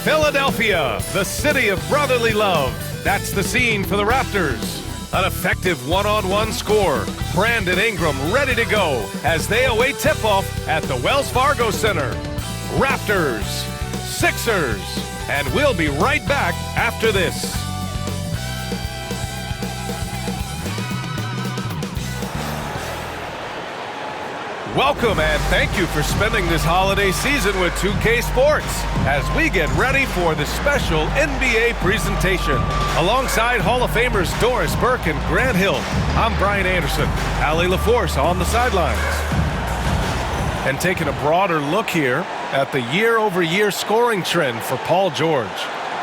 Philadelphia, the city of brotherly love. That's the scene for the Raptors. An effective one-on-one score. Brandon Ingram ready to go as they await tip-off at the Wells Fargo Center. Raptors, Sixers, and we'll be right back after this. Welcome and thank you for spending this holiday season with 2K Sports as we get ready for the special NBA presentation. Alongside Hall of Famers Doris Burke and Grant Hill, I'm Brian Anderson, Allie LaForce on the sidelines. And taking a broader look here at the year-over-year scoring trend for Paul George.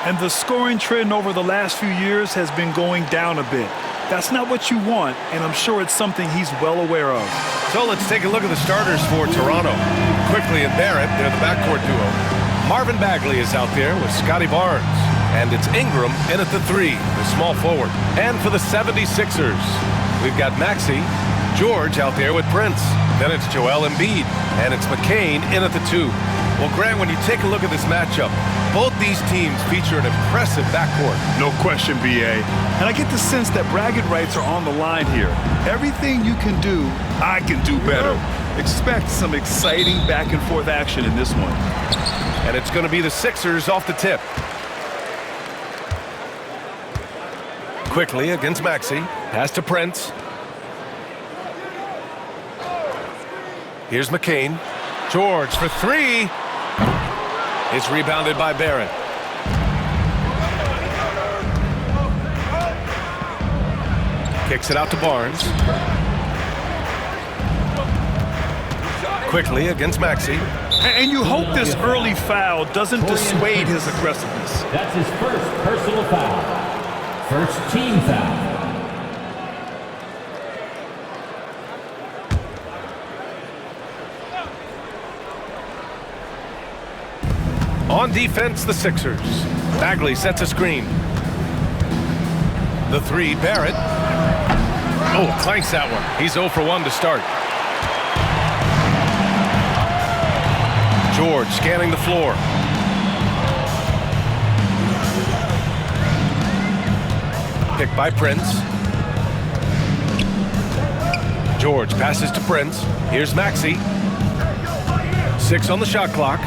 And the scoring trend over the last few years has been going down a bit. That's not what you want, and I'm sure it's something he's well aware of. So let's take a look at the starters for Toronto. Quickly and Barrett, they're the backcourt duo. Marvin Bagley is out there with Scotty Barnes. And it's Ingram in at the 3, the small forward. And for the 76ers, we've got Maxey, George out there with Prince. Then it's Joel Embiid, and it's McCain in at the 2. Well, Grant, when you take a look at this matchup, both these teams feature an impressive backcourt. No question, B.A. And I get the sense that bragging rights are on the line here. Everything you can do, I can do better. Expect some exciting back-and-forth action in this one. And it's going to be the Sixers off the tip. Quickly against Maxey. Pass to Prince. Here's McCain. George for 3. It's rebounded by Barrett. Kicks it out to Barnes. Quickly against Maxey. And you hope this early foul doesn't dissuade his aggressiveness. That's his first personal foul. First team foul. On defense, the Sixers. Bagley sets a screen. The 3, Barrett. Oh, clanks that one. He's 0 for 1 to start. George scanning the floor. Picked by Prince. George passes to Prince. Here's Maxey. 6 on the shot clock.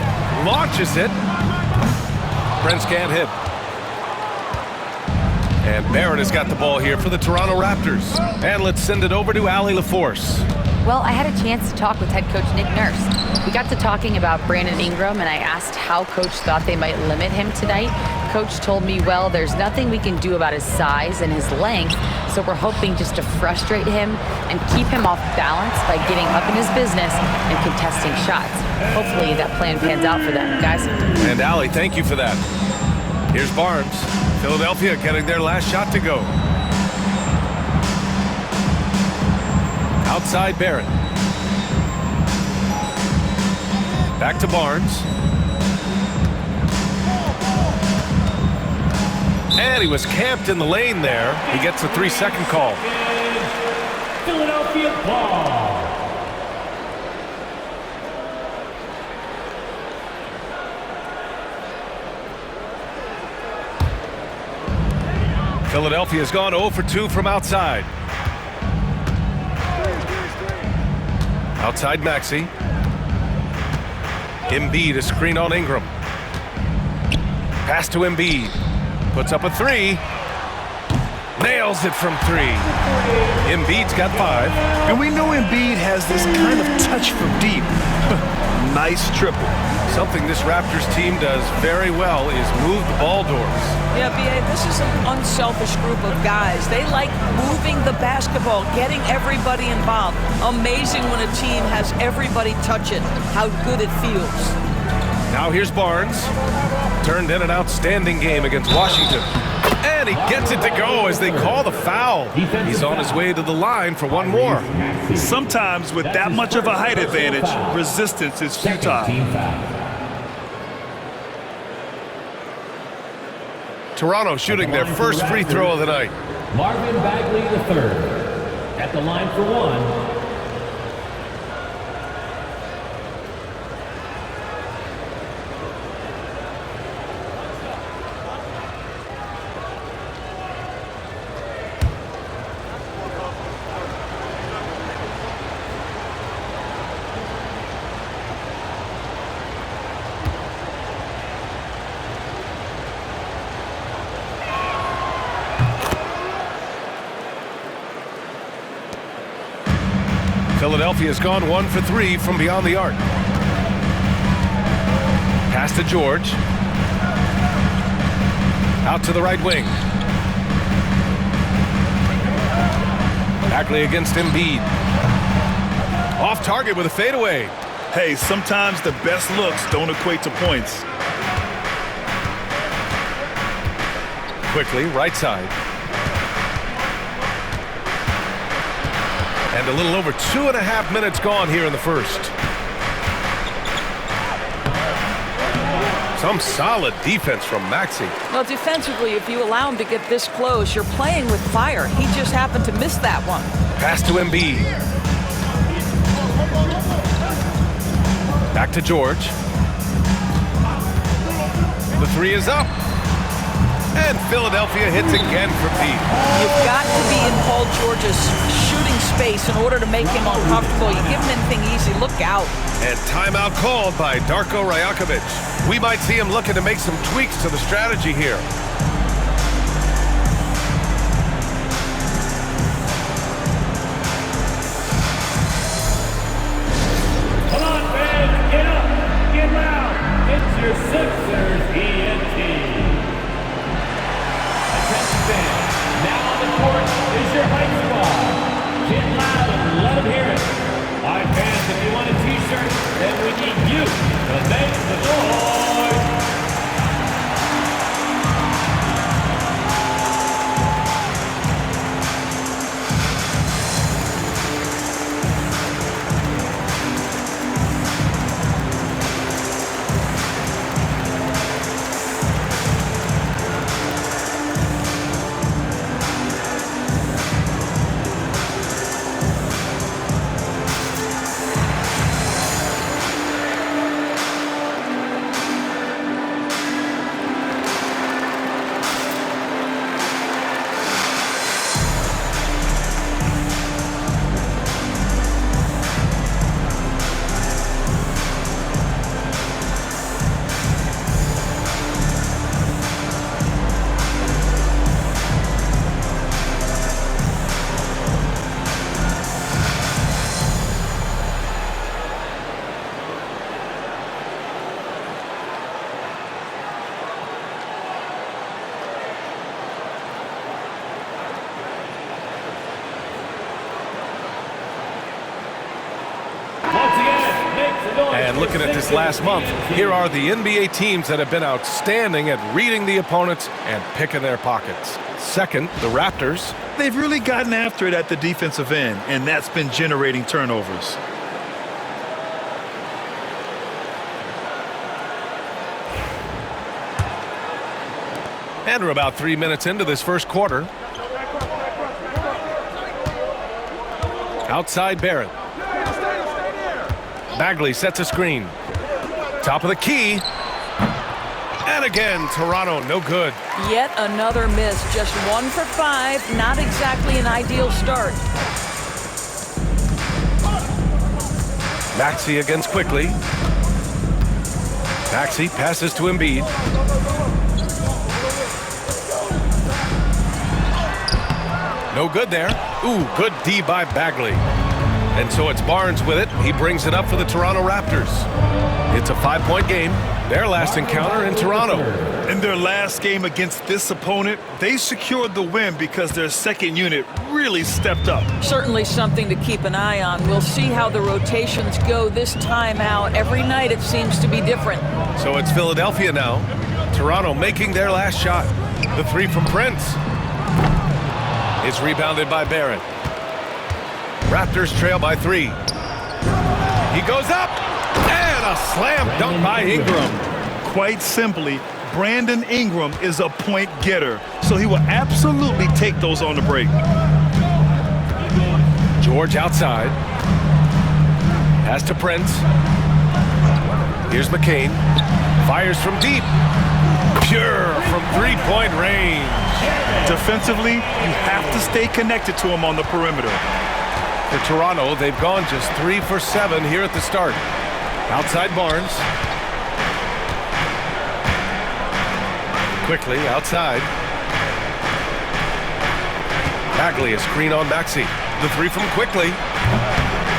Launches it. Prince can't hit. And Barrett has got the ball here for the Toronto Raptors. And let's send it over to Allie LaForce. Well, I had a chance to talk with head coach Nick Nurse. We got to talking about Brandon Ingram, and I asked how coach thought they might limit him tonight. Coach told me, well, there's nothing we can do about his size and his length, so we're hoping just to frustrate him and keep him off balance by getting up in his business and contesting shots. Hopefully that plan pans out for them, guys. And Allie, thank you for that. Here's Barnes. Philadelphia getting their last shot to go. Outside Barrett. Back to Barnes. And he was camped in the lane there. He gets a 3-second call. Philadelphia ball. Philadelphia's gone 0 for 2 from outside. Outside Maxey. Embiid, a screen on Ingram. Pass to Embiid. Puts up a 3. Nails it from 3. Embiid's got 5. And we know Embiid has this kind of touch from deep. Nice triple. Something this Raptors team does very well is move the ball doors. Yeah, B.A., this is an unselfish group of guys. They like moving the basketball, getting everybody involved. Amazing when a team has everybody touch it, how good it feels. Now here's Barnes. Turned in an outstanding game against Washington. And he gets it to go as they call the foul. He's on his way to the line for one more. Sometimes with that much of a height advantage, resistance is futile. Toronto shooting their first free throw of the night. Marvin Bagley III at the line for 1. Philadelphia's gone 1 for 3 from beyond the arc. Pass to George. Out to the right wing. Bagley against Embiid. Off target with a fadeaway. Hey, sometimes the best looks don't equate to points. Quickly, right side. And a little over 2.5 minutes gone here in the first. Some solid defense from Maxey. Well, defensively, if you allow him to get this close, you're playing with fire. He just happened to miss that one. Pass to Embiid. Back to George. The three is up. And Philadelphia hits again from deep. You've got to be in Paul George's shooting space in order to make him uncomfortable. You give him anything easy, look out. And timeout called by Darko Rajakovic. We might see him looking to make some tweaks to the strategy here. Come on, fans, get up, get loud. It's your Sixers ENT. Attention fans, now on the court is your hype squad. Get loud and let them hear it. All right, fans, if you want a t-shirt, then we need you to make the noise. And looking at this last month, here are the NBA teams that have been outstanding at reading the opponents and picking their pockets. Second, the Raptors. They've really gotten after it at the defensive end, and that's been generating turnovers. And we're about 3 minutes into this first quarter. Outside Barrett. Bagley sets a screen. Top of the key. And again, Toronto, no good. Yet another miss, just 1 for 5, not exactly an ideal start. Maxey against Quickly. Maxey passes to Embiid. No good there. Ooh, good D by Bagley. And so it's Barnes with it. He brings it up for the Toronto Raptors. It's a 5-point game. Their last encounter in Toronto. In their last game against this opponent, they secured the win because their second unit really stepped up. Certainly something to keep an eye on. We'll see how the rotations go this time out. Every night it seems to be different. So it's Philadelphia now. Toronto making their last shot. The three from Prince. It's rebounded by Barrett. Raptors trail by 3. He goes up, and a slam dunk by Ingram. Quite simply, Brandon Ingram is a point getter, so he will absolutely take those on the break. George outside. Pass to Prince. Here's McCain. Fires from deep. Pure from 3-point range. Defensively, you have to stay connected to him on the perimeter. For Toronto, they've gone just 3 for 7 here at the start. Outside Barnes. Quickly outside. Bagley, a screen on Maxey. The three from Quickly.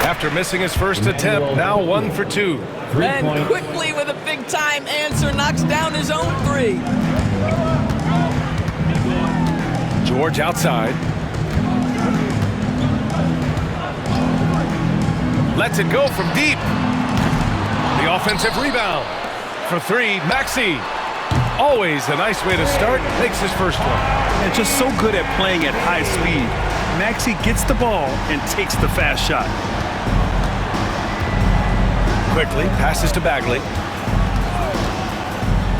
After missing his first attempt, now 1 for 2. And quickly with a big-time answer, knocks down his own 3. George outside. Lets it go from deep. The offensive rebound. For 3, Maxey. Always a nice way to start. Makes his first one. And just so good at playing at high speed. Maxey gets the ball and takes the fast shot. Quickly passes to Bagley.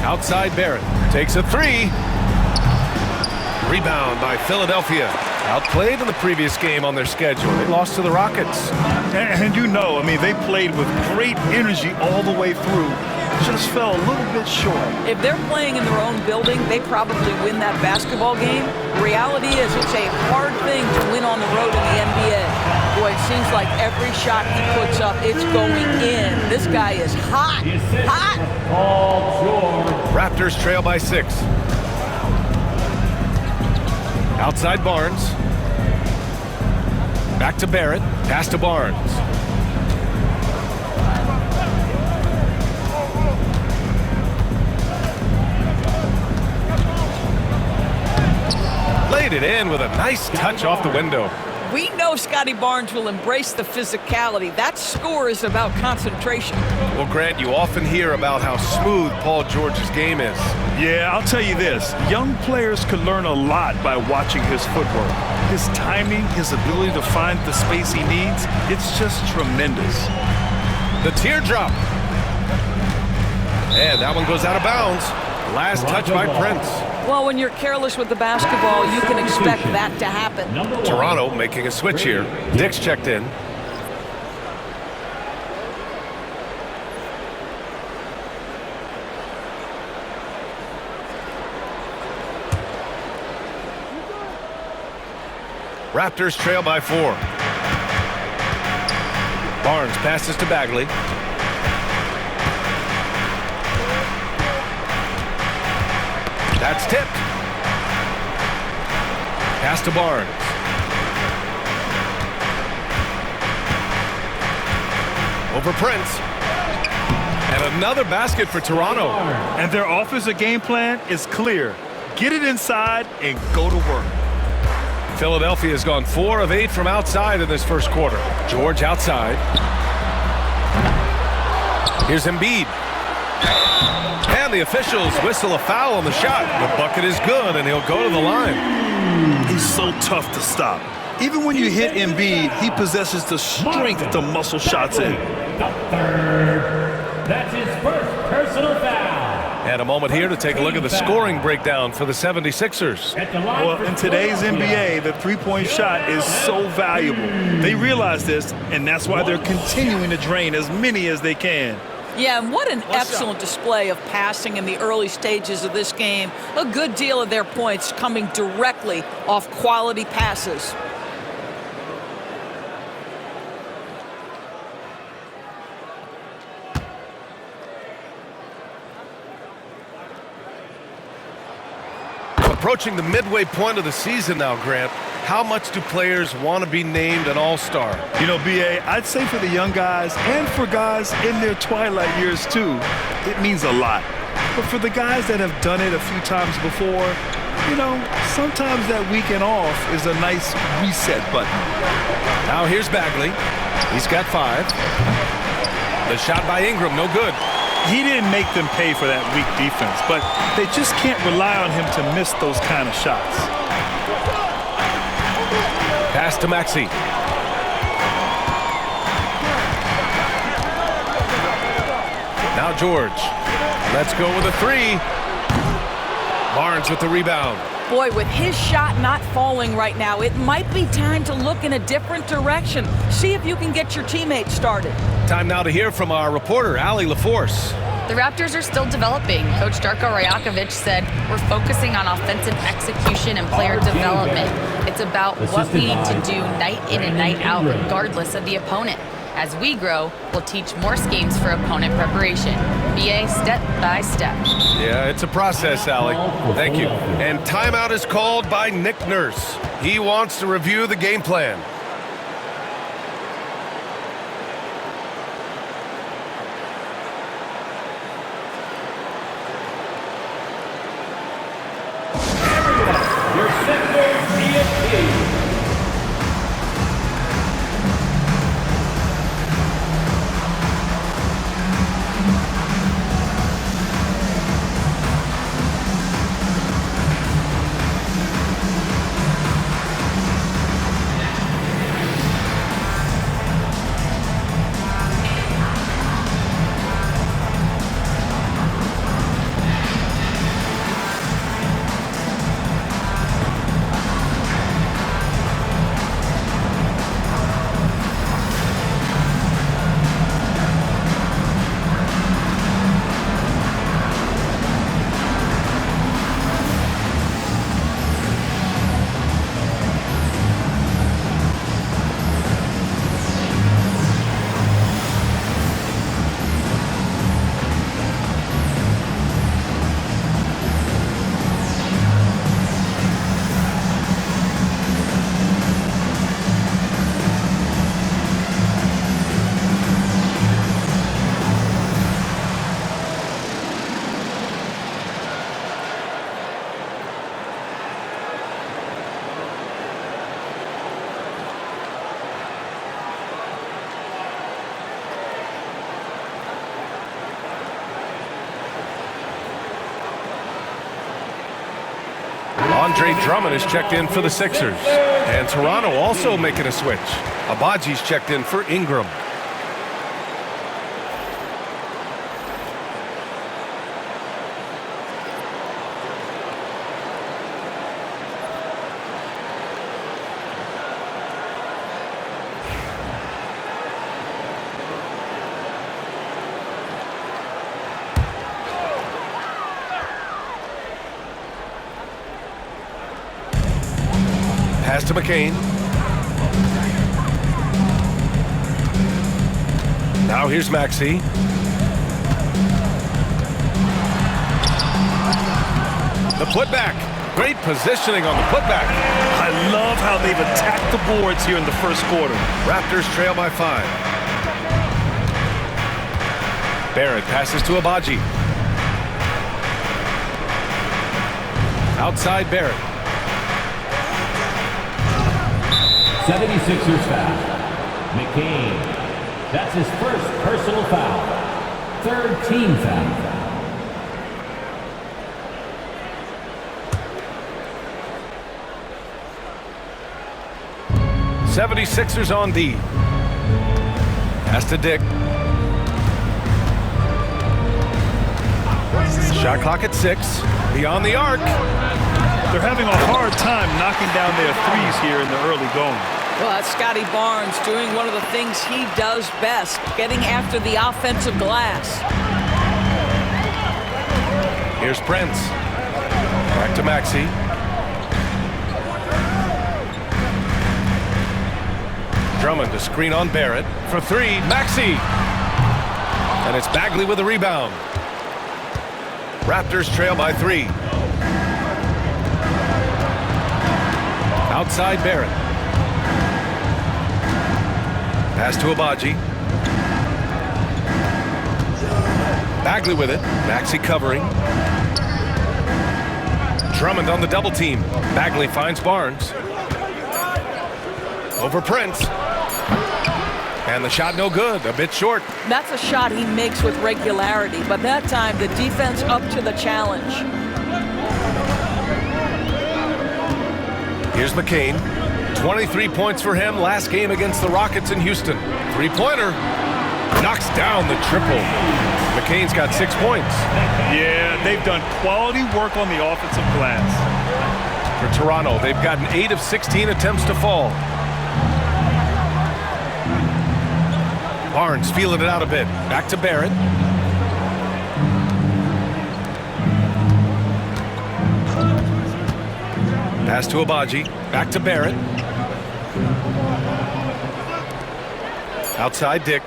Outside Barrett. Takes a 3. Rebound by Philadelphia. Outplayed in the previous game on their schedule. They lost to the Rockets. And you know, I mean, they played with great energy all the way through. Just fell a little bit short. If they're playing in their own building, they probably win that basketball game. The reality is it's a hard thing to win on the road in the NBA. Boy, it seems like every shot he puts up, it's going in. This guy is hot. Hot! Raptors trail by 6. Outside Barnes. Back to Barrett. Pass to Barnes. Laid it in with a nice touch off the window. We know Scotty Barnes will embrace the physicality. That score is about concentration. Well, Grant, you often hear about how smooth Paul George's game is. Yeah, I'll tell you this. Young players could learn a lot by watching his footwork. His timing, his ability to find the space he needs, it's just tremendous. The teardrop. And that one goes out of bounds. Last touch by Prince. Well, when you're careless with the basketball, you can expect that to happen. Toronto making a switch here. Dick's checked in. Raptors trail by 4. Barnes passes to Bagley. That's tipped. Pass to Barnes. Over Prince. And another basket for Toronto. And their offensive game plan is clear. Get it inside and go to work. Philadelphia has gone 4 of 8 from outside in this first quarter. George outside. Here's Embiid. And the officials whistle a foul on the shot. The bucket is good, and he'll go to the line. He's so tough to stop. Even when you hit Embiid, he possesses the strength to muscle shots in. That's his first personal foul. And a moment here to take a look at the scoring breakdown for the 76ers. Well, in today's NBA, the three-point shot is so valuable. They realize this, and that's why they're continuing to drain as many as they can. Yeah, and what an excellent display of passing in the early stages of this game. A good deal of their points coming directly off quality passes. Approaching the midway point of the season now, Grant. How much do players want to be named an all-star? You know, B.A., I'd say for the young guys and for guys in their twilight years too, it means a lot. But for the guys that have done it a few times before, you know, sometimes that weekend off is a nice reset button. Now here's Bagley. He's got 5. The shot by Ingram, no good. He didn't make them pay for that weak defense, but they just can't rely on him to miss those kind of shots. Pass to Maxey. Now George. Let's go with a 3. Barnes with the rebound. Boy, with his shot not falling right now, it might be time to look in a different direction. See if you can get your teammates started. Time now to hear from our reporter, Allie LaForce. The Raptors are still developing. Coach Darko Rajakovic said, we're focusing on offensive execution and player development. It's about what we need to do night in and night out, regardless of the opponent. As we grow, we'll teach more schemes for opponent preparation. BA step by step. Yeah, it's a process, Allie. Thank you. And timeout is called by Nick Nurse. He wants to review the game plan. Sixers ESP. Andre Drummond is checked in for the Sixers. And Toronto also making a switch. Abaji's checked in for Ingram. Pass to McCain. Now here's Maxey. The putback. Great positioning on the putback. I love how they've attacked the boards here in the first quarter. Raptors trail by 5. Barrett passes to Abaji. Outside Barrett. 76ers foul. McCain. That's his first personal foul. Third team foul. '76ers on D. Pass to Dick. Shot clock at 6. Beyond the arc. They're having a hard time knocking down their threes here in the early going. Well, that's Scotty Barnes doing one of the things he does best, getting after the offensive glass. Here's Prince. Back to Maxey. Drummond to screen on Barrett. For 3, Maxey. And it's Bagley with the rebound. Raptors trail by 3. Outside Barrett. Pass to Abaji. Bagley with it. Maxey covering. Drummond on the double team. Bagley finds Barnes. Over Prince. And the shot no good. A bit short. That's a shot he makes with regularity, but that time the defense up to the challenge. Here's McCain. 23 points for him last game against the Rockets in Houston. Three-pointer. Knocks down the triple. McCain's got 6 points. Yeah, they've done quality work on the offensive glass. For Toronto, they've gotten 8 of 16 attempts to fall. Barnes feeling it out a bit. Back to Barrett. Pass to Abaji. Back to Barrett. Outside Dick.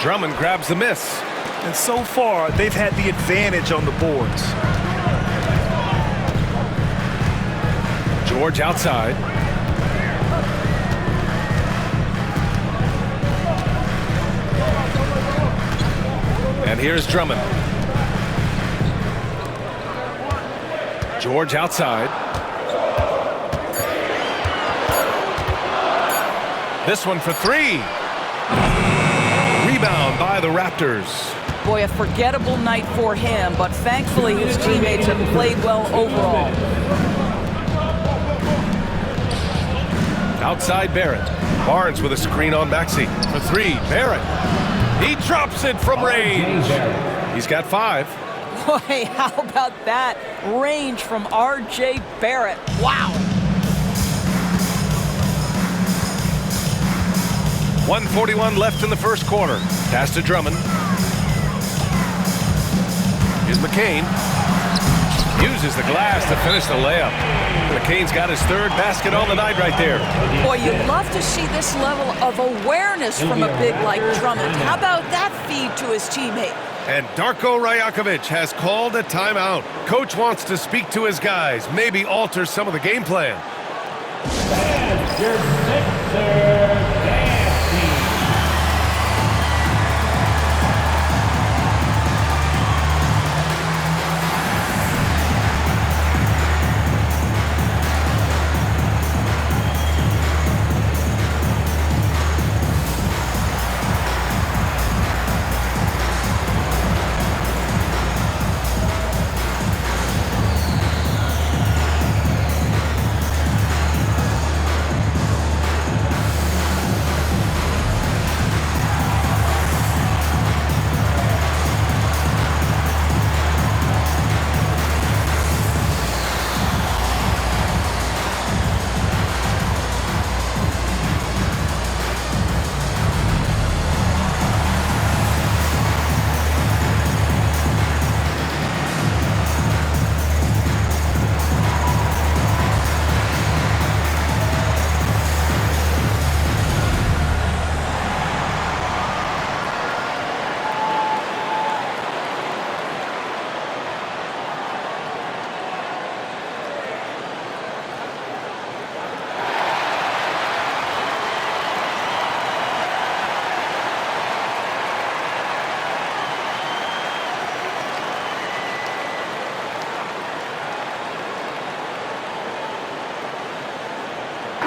Drummond grabs the miss. And so far, they've had the advantage on the boards. George outside. And here's Drummond. George outside. This one for three. Rebound by the Raptors. Boy, a forgettable night for him, but thankfully his teammates have played well overall. Outside Barrett. Barnes with a screen on Maxey. For three, Barrett. He drops it from range. He's got 5. Boy, how about that range from R.J. Barrett? Wow. 1:41 left in the first quarter. Pass to Drummond. Here's McCain. Uses the glass to finish the layup. McCain's got his 3rd basket on the night right there. Boy, you love to see this level of awareness from a big like Drummond. How about that feed to his teammate? And Darko Rajakovic has called a timeout. Coach wants to speak to his guys, maybe alter some of the game plan. And your Sixers.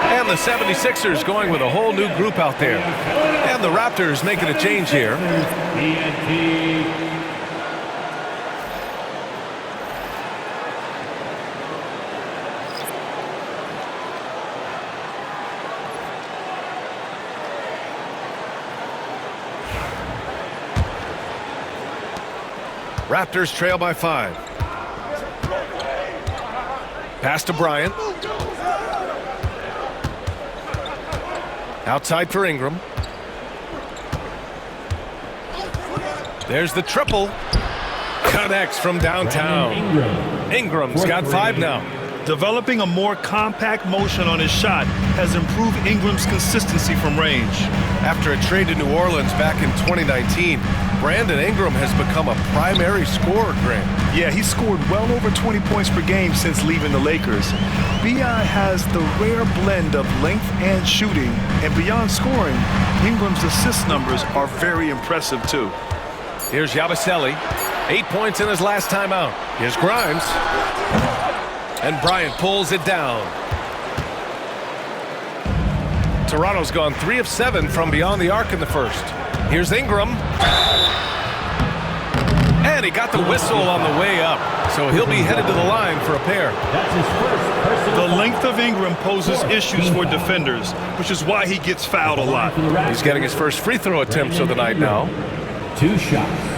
And the 76ers going with a whole new group out there. And the Raptors making a change here. Raptors trail by 5. Pass to Bryant. Outside for Ingram. There's the triple. Connects from downtown. Ingram's got 5 now. Developing a more compact motion on his shot has improved Ingram's consistency from range. After a trade to New Orleans back in 2019, Brandon Ingram has become a primary scorer, Grant. Yeah, he scored well over 20 points per game since leaving the Lakers. B.I. has the rare blend of length and shooting, and beyond scoring, Ingram's assist numbers are very impressive too. Here's Yabusele. 8 points in his last time out. Here's Grimes. And Bryant pulls it down. Toronto's gone 3 of 7 from beyond the arc in the first. Here's Ingram. And he got the whistle on the way up, so he'll be headed to the line for a pair. That's his first personal. The length of Ingram poses issues for defenders, which is why he gets fouled a lot. He's getting his first free throw attempts of the night now. 2 shots.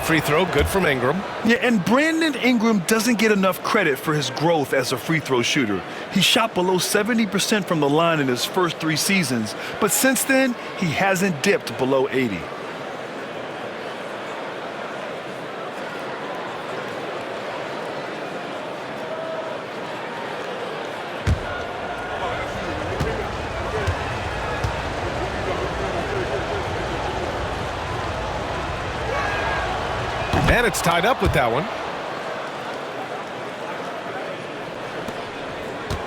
Free throw, good from Ingram. Yeah, and Brandon Ingram doesn't get enough credit for his growth as a free throw shooter. He shot below 70% from the line in his first 3 seasons, but since then, he hasn't dipped below 80. And it's tied up with that one.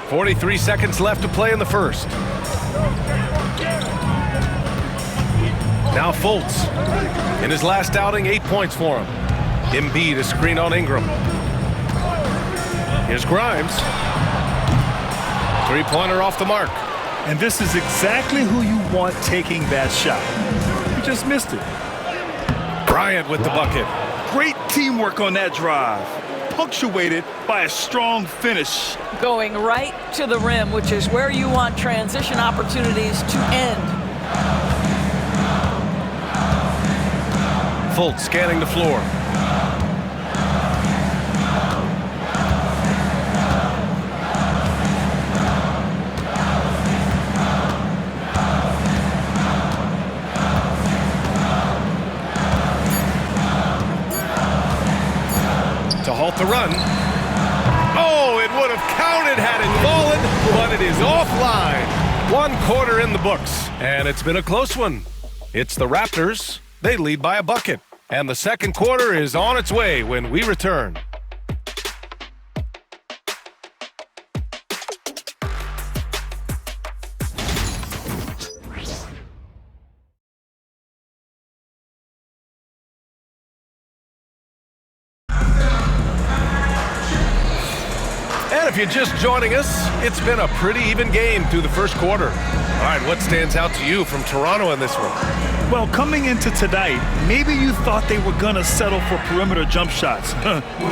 43 seconds left to play in the first. Now Fultz. In his last outing, 8 points for him. Embiid, a screen on Ingram. Here's Grimes. Three-pointer off the mark. And this is exactly who you want taking that shot. You just missed it. Bryant with the bucket. Great teamwork on that drive, punctuated by a strong finish. Going right to the rim, which is where you want transition opportunities to end. Fultz scanning the floor. To halt the run. Oh, it would have counted had it fallen, but it is offline. 1 quarter in the books, and it's been a close one. It's the Raptors. They lead by a bucket, and the second quarter is on its way when we return. And if you're just joining us, it's been a pretty even game through the first quarter. All right, what stands out to you from Toronto in this one? Well, coming into tonight, maybe you thought they were going to settle for perimeter jump shots.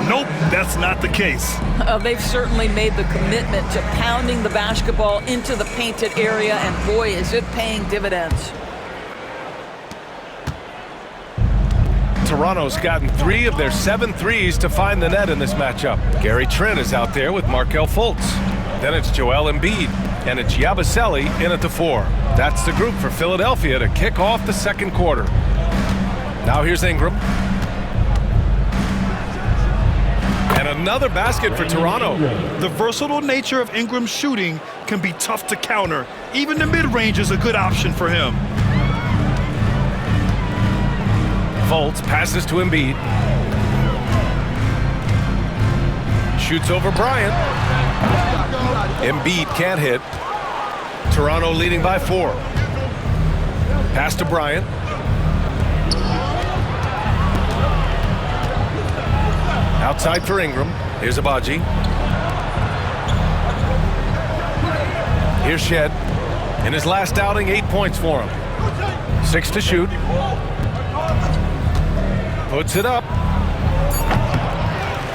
Nope, that's not the case. They've certainly made the commitment to pounding the basketball into the painted area, and boy, is it paying dividends. Toronto's gotten 3 of their 7 threes to find the net in this matchup. Gary Trent is out there with Markelle Fultz. Then it's Joel Embiid, and it's Yabusele in at the 4. That's the group for Philadelphia to kick off the second quarter. Now here's Ingram. And another basket for Toronto. The versatile nature of Ingram's shooting can be tough to counter. Even the mid-range is a good option for him. Fultz passes to Embiid. Shoots over Bryant. Embiid can't hit. Toronto leading by 4. Pass to Bryant. Outside for Ingram. Here's Abaji. Here's Shed. In his last outing, 8 points for him. 6 to shoot. Puts it up.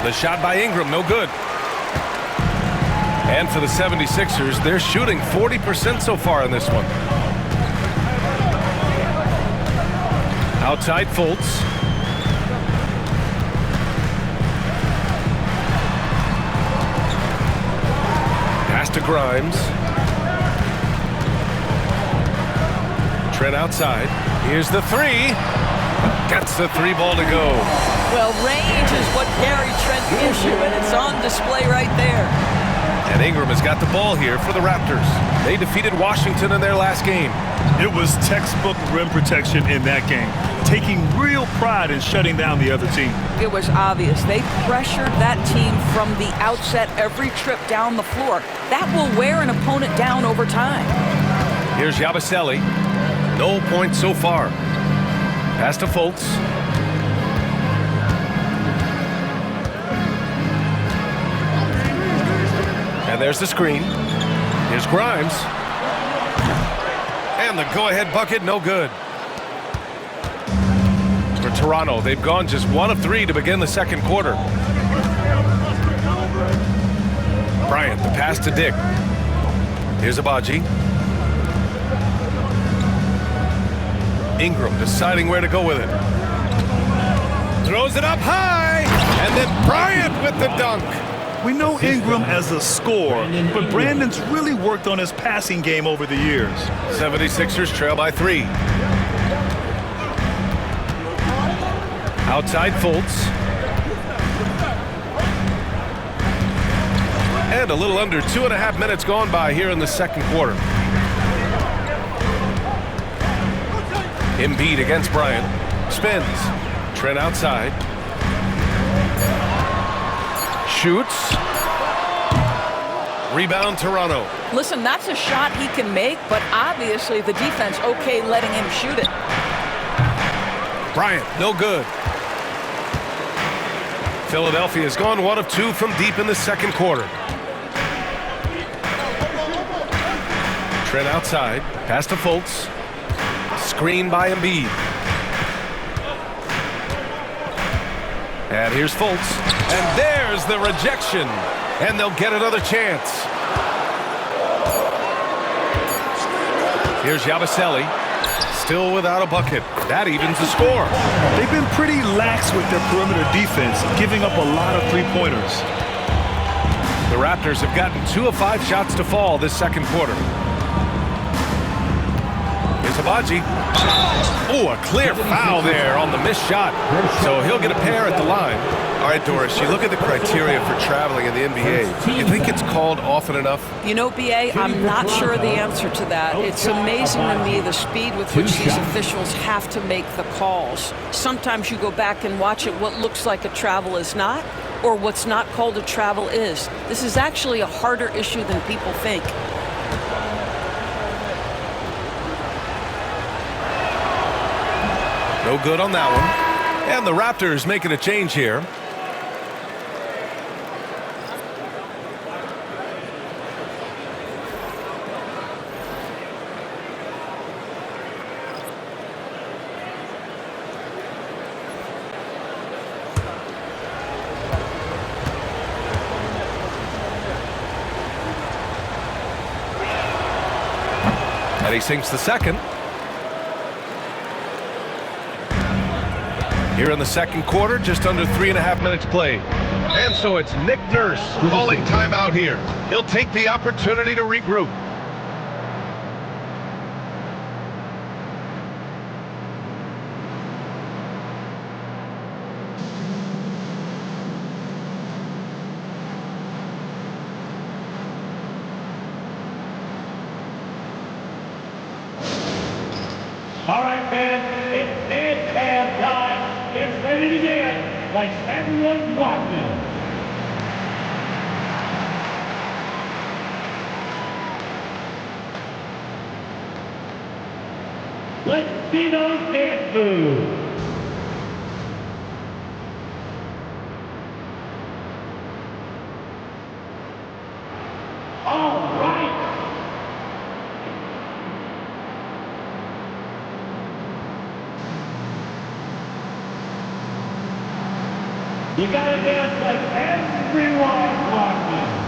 The shot by Ingram, no good. And for the 76ers, they're shooting 40% so far in this one. Outside Fultz. Pass to Grimes. Trent outside. Here's the 3. Gets the 3 ball to go. Well, range is what Gary Trent gives you, and it's on display right there. And Ingram has got the ball here for the Raptors. They defeated Washington in their last game. It was textbook rim protection in that game, taking real pride in shutting down the other team. It was obvious. They pressured that team from the outset every trip down the floor. That will wear an opponent down over time. Here's Yabusele. No points so far. Pass to Fultz. And there's the screen. Here's Grimes. And the go-ahead bucket, no good. For Toronto, they've gone just 1 of 3 to begin the second quarter. Bryant, the pass to Dick. Here's Abaji. Ingram deciding where to go with it. Throws it up high, and then Bryant with the dunk. We know Ingram as a scorer, but Brandon's really worked on his passing game over the years. 76ers trail by 3. Outside Fultz. And a little under 2.5 minutes gone by here in the second quarter. Embiid against Bryant. Spins. Trent outside. Shoots. Rebound, Toronto. Listen, that's a shot he can make, but obviously the defense okay letting him shoot it. Bryant, no good. Philadelphia has gone 1 of 2 from deep in the second quarter. Trent outside, pass to Fultz. Screen by Embiid. And here's Fultz. And there's the rejection. And they'll get another chance. Here's Yabusele. Still without a bucket. That evens the score. They've been pretty lax with their perimeter defense, giving up a lot of three-pointers. The Raptors have gotten 2 of 5 shots to fall this second quarter. Here's Habaji. Oh, a clear foul there on the missed shot. So he'll get a pair at the line. All right, Doris, you look at the criteria for traveling in the NBA. You think it's called often enough? You know, BA, I'm not sure the answer to that. It's amazing to me the speed with which these officials have to make the calls. Sometimes you go back and watch it, what looks like a travel is not, or what's not called a travel is. This is actually a harder issue than people think. No good on that one. And the Raptors making a change here. And he sinks the second. Here in the second quarter, just under 3.5 minutes played. And so it's Nick Nurse calling timeout here. He'll take the opportunity to regroup. All right, man, it's mid-half time. It's ready to get like everyone's watching. Let's see those dance moves. All right. You gotta dance like everyone's watching.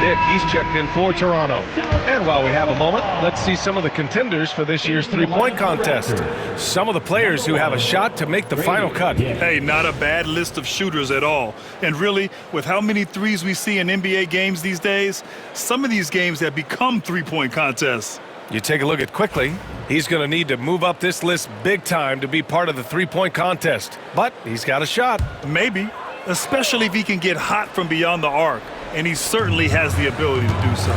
Nick, he's checked in for Toronto. And while we have a moment, let's see some of the contenders for this year's three-point contest. Some of the players who have a shot to make the final cut. Hey, not a bad list of shooters at all. And really, with how many threes we see in NBA games these days, some of these games have become three-point contests. You take a look at Quickly. He's going to need to move up this list big time to be part of the three-point contest. But he's got a shot. Maybe, especially if he can get hot from beyond the arc. And he certainly has the ability to do so.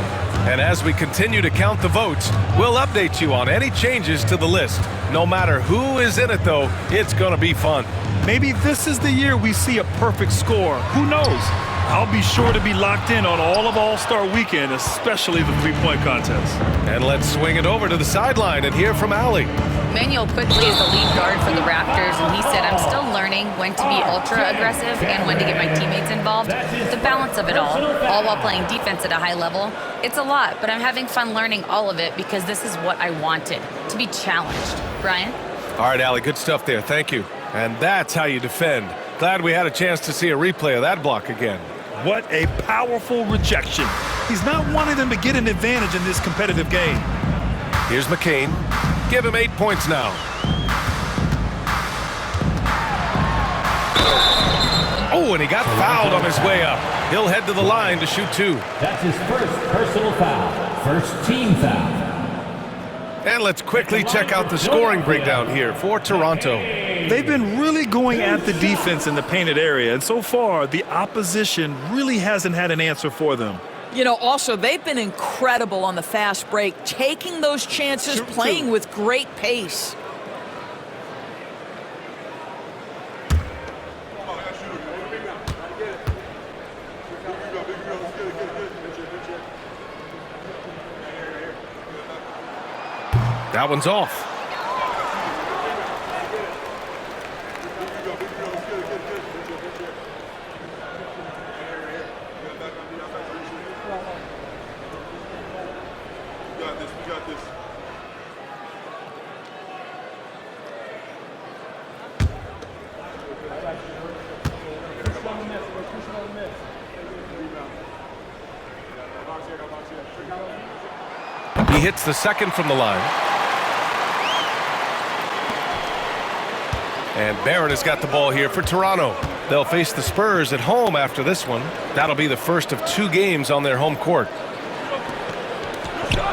And as we continue to count the votes, we'll update you on any changes to the list. No matter who is in it, though, it's going to be fun. Maybe this is the year we see a perfect score. Who knows? I'll be sure to be locked in on all of All-Star Weekend, especially the three-point contest. And let's swing it over to the sideline and hear from Allie. Manuel Quickly is the lead guard for the Raptors, and he said, I'm still learning when to be ultra-aggressive and when to get my teammates involved. The balance of it all while playing defense at a high level. It's a lot, but I'm having fun learning all of it because this is what I wanted, to be challenged. Brian? All right, Allie, good stuff there. Thank you. And that's how you defend. Glad we had a chance to see a replay of that block again. What a powerful rejection. He's not wanting them to get an advantage in this competitive game. Here's McCain. Give him 8 points now. Oh, and he got fouled on his way up. He'll head to the line to shoot 2. That's his first personal foul. First team foul. And let's quickly check out the scoring breakdown here for Toronto. They've been really going at the defense in the painted area, and so far, the opposition really hasn't had an answer for them. You know, also, they've been incredible on the fast break, taking those chances, playing with great pace. That one's off. We got this. He hits the second from the line. And Barrett has got the ball here for Toronto. They'll face the Spurs at home after this one. That'll be the first of 2 games on their home court.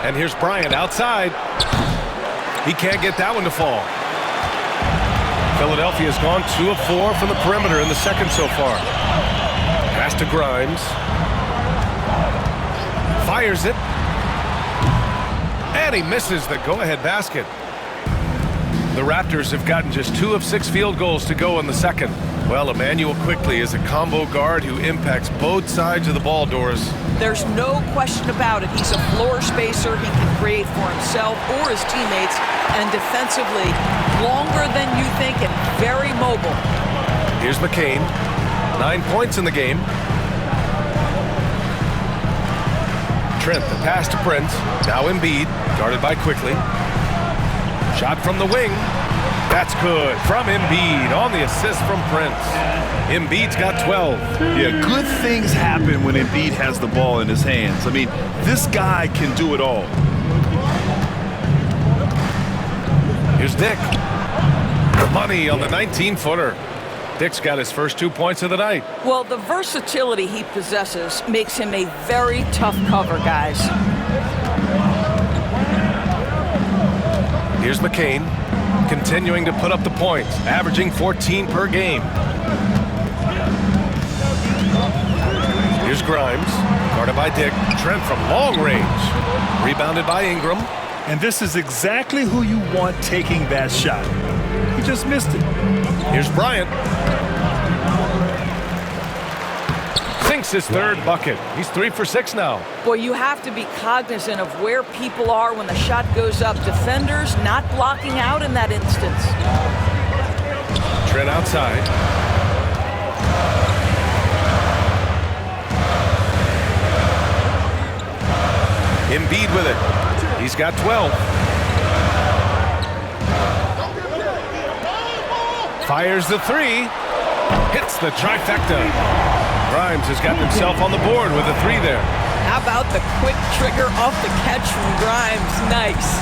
And here's Bryant outside. He can't get that one to fall. Philadelphia's gone 2 of 4 from the perimeter in the second so far. Pass to Grimes. Fires it. And he misses the go-ahead basket. The Raptors have gotten just 2 of 6 field goals to go in the second. Well, Emmanuel Quickley is a combo guard who impacts both sides of the ball, Doris. There's no question about it. He's a floor spacer. He can create for himself or his teammates. And defensively, longer than you think and very mobile. Here's McCain. 9 points in the game. Trent, the pass to Prince. Now Embiid, guarded by Quickley. Shot from the wing. That's good from Embiid on the assist from Prince. Embiid's got 12. Yeah, good things happen when Embiid has the ball in his hands. I mean, this guy can do it all. Here's Dick. Money on the 19-footer. Dick's got his first 2 points of the night. Well, the versatility he possesses makes him a very tough cover, guys. Here's McCain, continuing to put up the points, averaging 14 per game. Here's Grimes, guarded by Dick. Trent from long range, rebounded by Ingram. And this is exactly who you want taking that shot. He just missed it. Here's Bryant. Sinks his third bucket. He's 3 for 6 now. Boy, you have to be cognizant of where people are when the shot goes up. Defenders not blocking out in that instance. Trent outside. Embiid with it. He's got 12. Fires the 3. Hits the trifecta. Grimes has gotten himself on the board with a 3 there. How about the quick trigger off the catch from Grimes? Nice.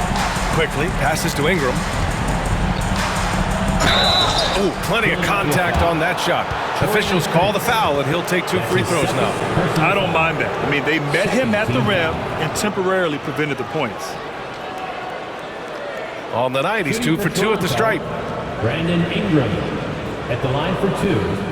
Quickly passes to Ingram. Oh, plenty of contact on that shot. Officials call the foul, and he'll take 2 free throws now. I don't mind that. I mean, they met him at the rim and temporarily prevented the points. On the night, he's 2 for 2 at the stripe. Brandon Ingram at the line for 2.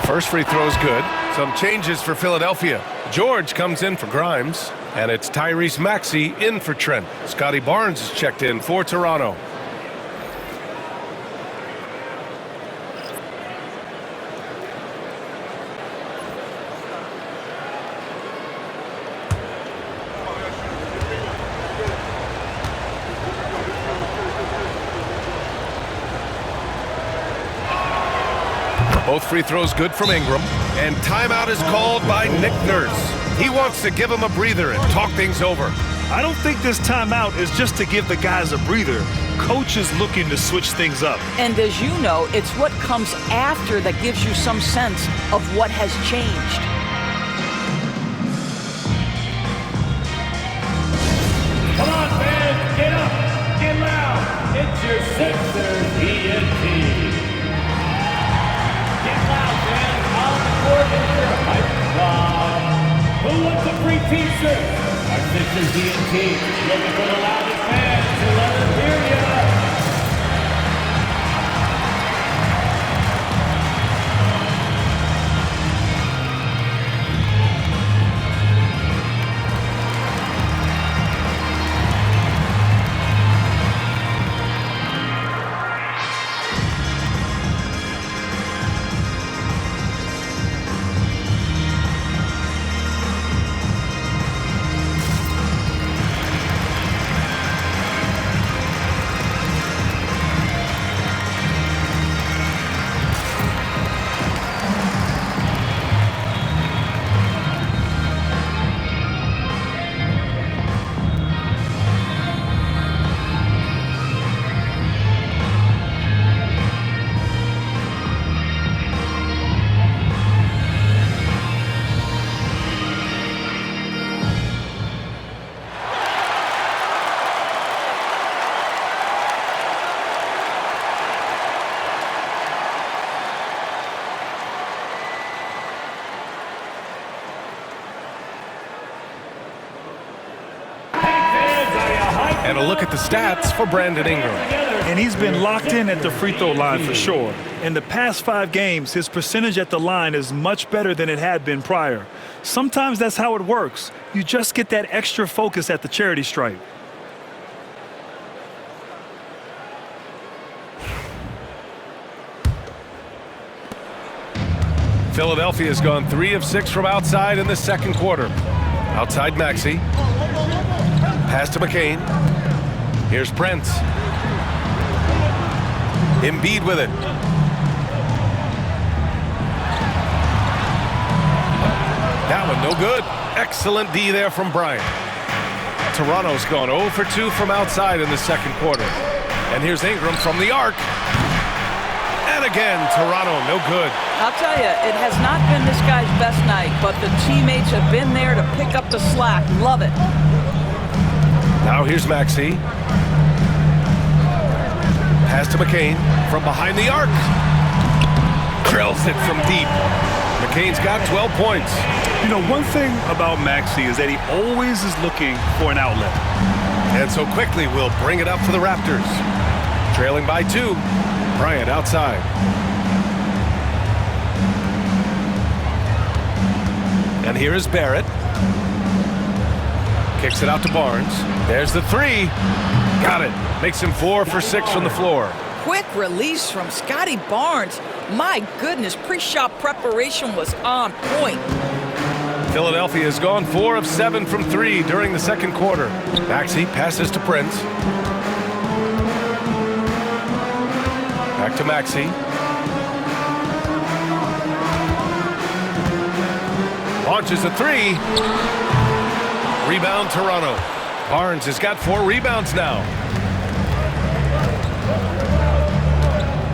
First free throw is good. Some changes for Philadelphia. George comes in for Grimes, and it's Tyrese Maxey in for Trent. Scotty Barnes is checked in for Toronto. Both free throws good from Ingram. And timeout is called by Nick Nurse. He wants to give him a breather and talk things over. I don't think this timeout is just to give the guys a breather. Coach is looking to switch things up. And as you know, it's what comes after that gives you some sense of what has changed. Come on, fans, get up, get loud. It's your Sixers ENT. Get loud, fans. On the court is your hype squad. Who wants a free T-shirt? Our Sixers ENT looking for the loudest fans to let us hear ya. And a look at the stats for Brandon Ingram. And he's been locked in at the free throw line for sure. In the past 5 games, his percentage at the line is much better than it had been prior. Sometimes that's how it works. You just get that extra focus at the charity stripe. Philadelphia's gone 3 of 6 from outside in the second quarter. Outside Maxey. Pass to McCain. Here's Prince. Embiid with it. That one no good. Excellent D there from Bryant. Toronto's gone 0 for 2 from outside in the second quarter. And here's Ingram from the arc. And again, Toronto, no good. I'll tell you, it has not been this guy's best night, but the teammates have been there to pick up the slack. Love it. Now here's Maxey. Pass to McCain from behind the arc. Drills it from deep. McCain's got 12 points. You know, one thing about Maxey is that he always is looking for an outlet. And so quickly we'll bring it up for the Raptors. Trailing by 2. Bryant outside. And here is Barrett. Kicks it out to Barnes. There's the 3. Got it. Makes him 4 for 6 from the floor. Quick release from Scotty Barnes. My goodness, pre-shot preparation was on point. Philadelphia has gone 4 of 7 from 3 during the second quarter. Maxey passes to Prince. Back to Maxey. Launches a 3. Rebound Toronto. Barnes has got 4 rebounds now.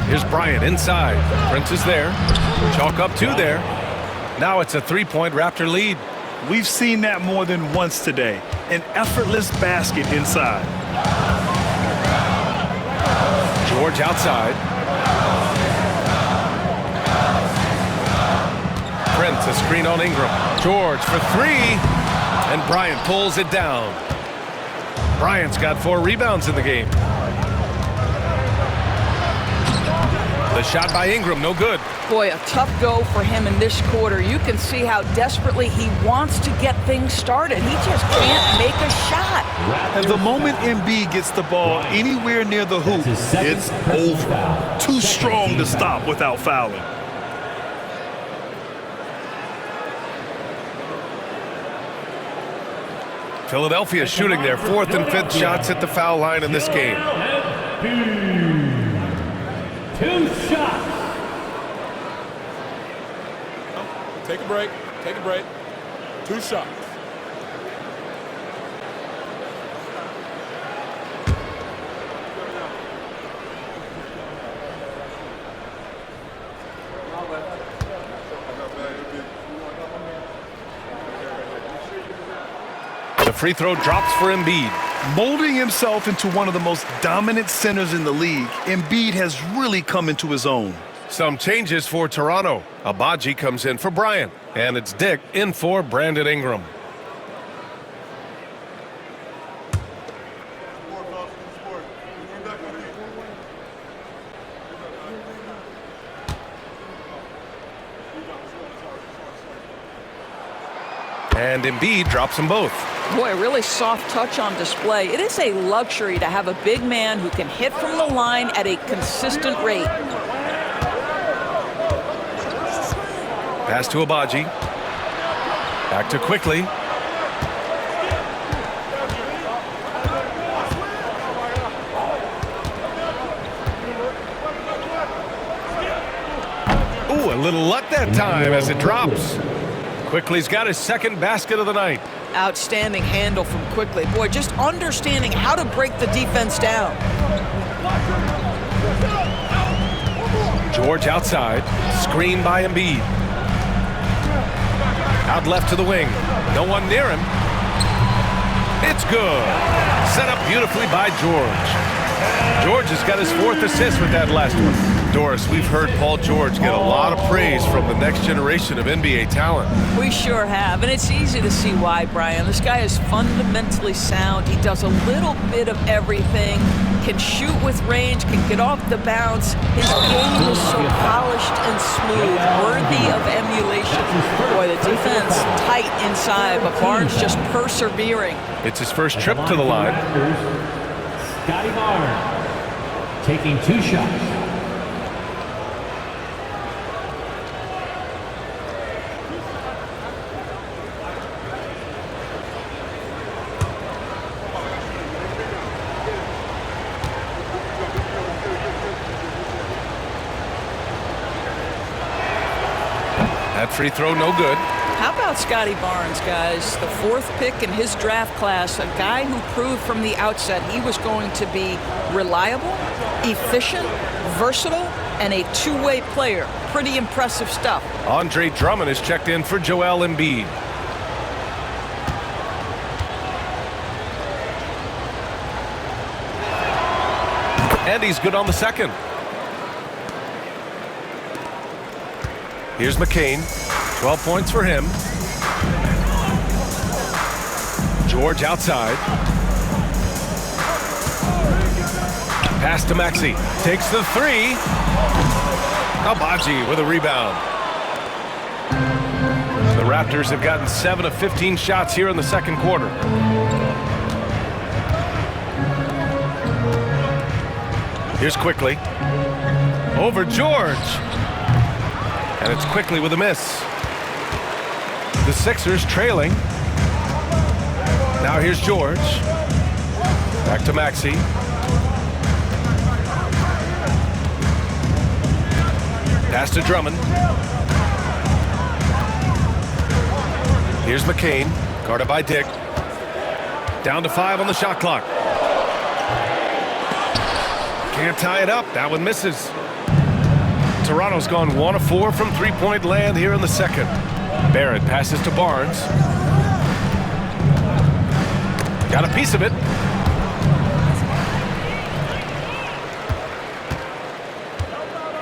Here's Bryant inside. Prince is there. Chalk up 2 there. Now it's a 3-point Raptor lead. We've seen that more than once today. An effortless basket inside. George outside. Prince, a screen on Ingram. George for 3. And Bryant pulls it down. Bryant's got 4 rebounds in the game. The shot by Ingram, no good. Boy, a tough go for him in this quarter. You can see how desperately he wants to get things started. He just can't make a shot. And the moment Embiid gets the ball anywhere near the hoop, it's over. Too strong to stop without fouling. Philadelphia shooting their 4th and 5th shots at the foul line in this game. 2 shots. Take a break. Take a break. 2 shots. The free throw drops for Embiid. Molding himself into one of the most dominant centers in the league, Embiid has really come into his own. Some changes for Toronto. Abaji comes in for Bryant, and it's Dick in for Brandon Ingram. And Embiid drops them both. Boy, really soft touch on display. It is a luxury to have a big man who can hit from the line at a consistent rate. Pass to Abaji. Back to Quickly. Ooh, a little luck that time as it drops. Quickly's got his second basket of the night. Outstanding handle from Quickly. Boy, just understanding how to break the defense down. George outside. Screen by Embiid. Out left to the wing. No one near him. It's good. Set up beautifully by George. George has got his 4th assist with that last one. Doris, we've heard Paul George get a lot of praise from the next generation of NBA talent. We sure have, and it's easy to see why, Brian. This guy is fundamentally sound. He does a little bit of everything, can shoot with range, can get off the bounce. His game is so polished and smooth, worthy of emulation. Boy, the defense tight inside, but Barnes just persevering. It's his first trip to the line. Scotty Barnes taking 2 shots. That free throw, no good. How about Scotty Barnes, guys? The 4th pick in his draft class, a guy who proved from the outset he was going to be reliable, efficient, versatile, and a two-way player. Pretty impressive stuff. Andre Drummond is checked in for Joel Embiid. And he's good on the second. Here's McCain. 12 points for him. George outside. Pass to Maxey. Takes the 3. Abaji with a rebound. The Raptors have gotten 7 of 15 shots here in the second quarter. Here's Quickly. Over George. And it's Quickly with a miss. The Sixers trailing. Now here's George. Back to Maxey. Pass to Drummond. Here's McCain. Guarded by Dick. Down to 5 on the shot clock. Can't tie it up. That one misses. Toronto's gone 1 of 4 from three-point land here in the second. Barrett passes to Barnes. Got a piece of it.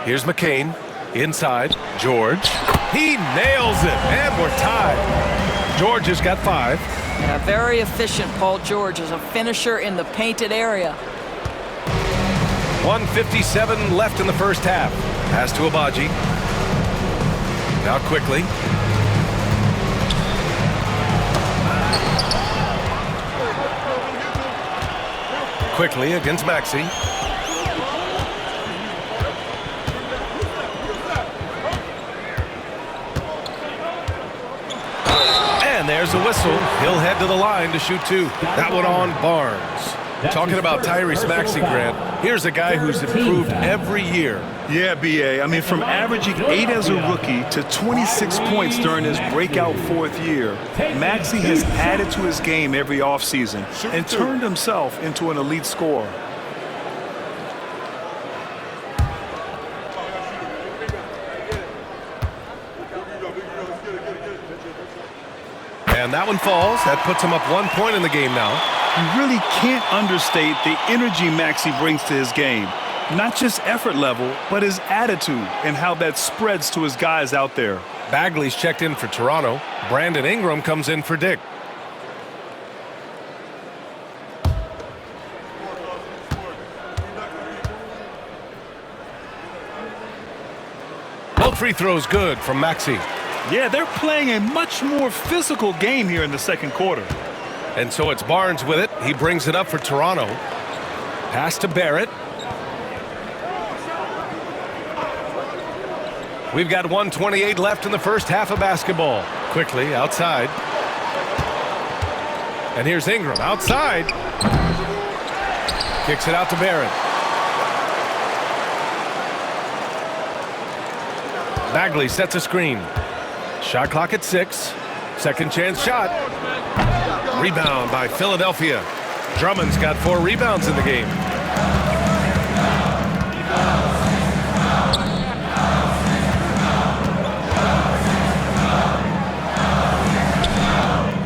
Here's McCain. Inside. George. He nails it. And we're tied. George has got 5. Yeah, very efficient, Paul George, as a finisher in the painted area. 1:57 left in the first half. Pass to Abaji. Now Quickly. Quickly against Maxey. And there's a whistle. He'll head to the line to shoot 2. That one on Barnes. Talking about Tyrese Maxey, Grant, here's a guy who's improved every year. Yeah, B.A. I mean, from averaging 8 as a rookie to 26 points during his breakout 4th year, Maxey has added to his game every offseason and turned himself into an elite scorer. And that one falls. That puts him up 1 point in the game now. You really can't understate the energy Maxey brings to his game. Not just effort level, but his attitude and how that spreads to his guys out there. Bagley's checked in for Toronto. Brandon Ingram comes in for Dick. Both free throws good from Maxey. Yeah, they're playing a much more physical game here in the second quarter. And so it's Barnes with it. He brings it up for Toronto. Pass to Barrett. We've got 1:28 left in the first half of basketball. Quickly outside. And here's Ingram outside. Kicks it out to Barrett. Bagley sets a screen. Shot clock at 6. Second chance shot. Rebound by Philadelphia. Drummond's got 4 rebounds in the game.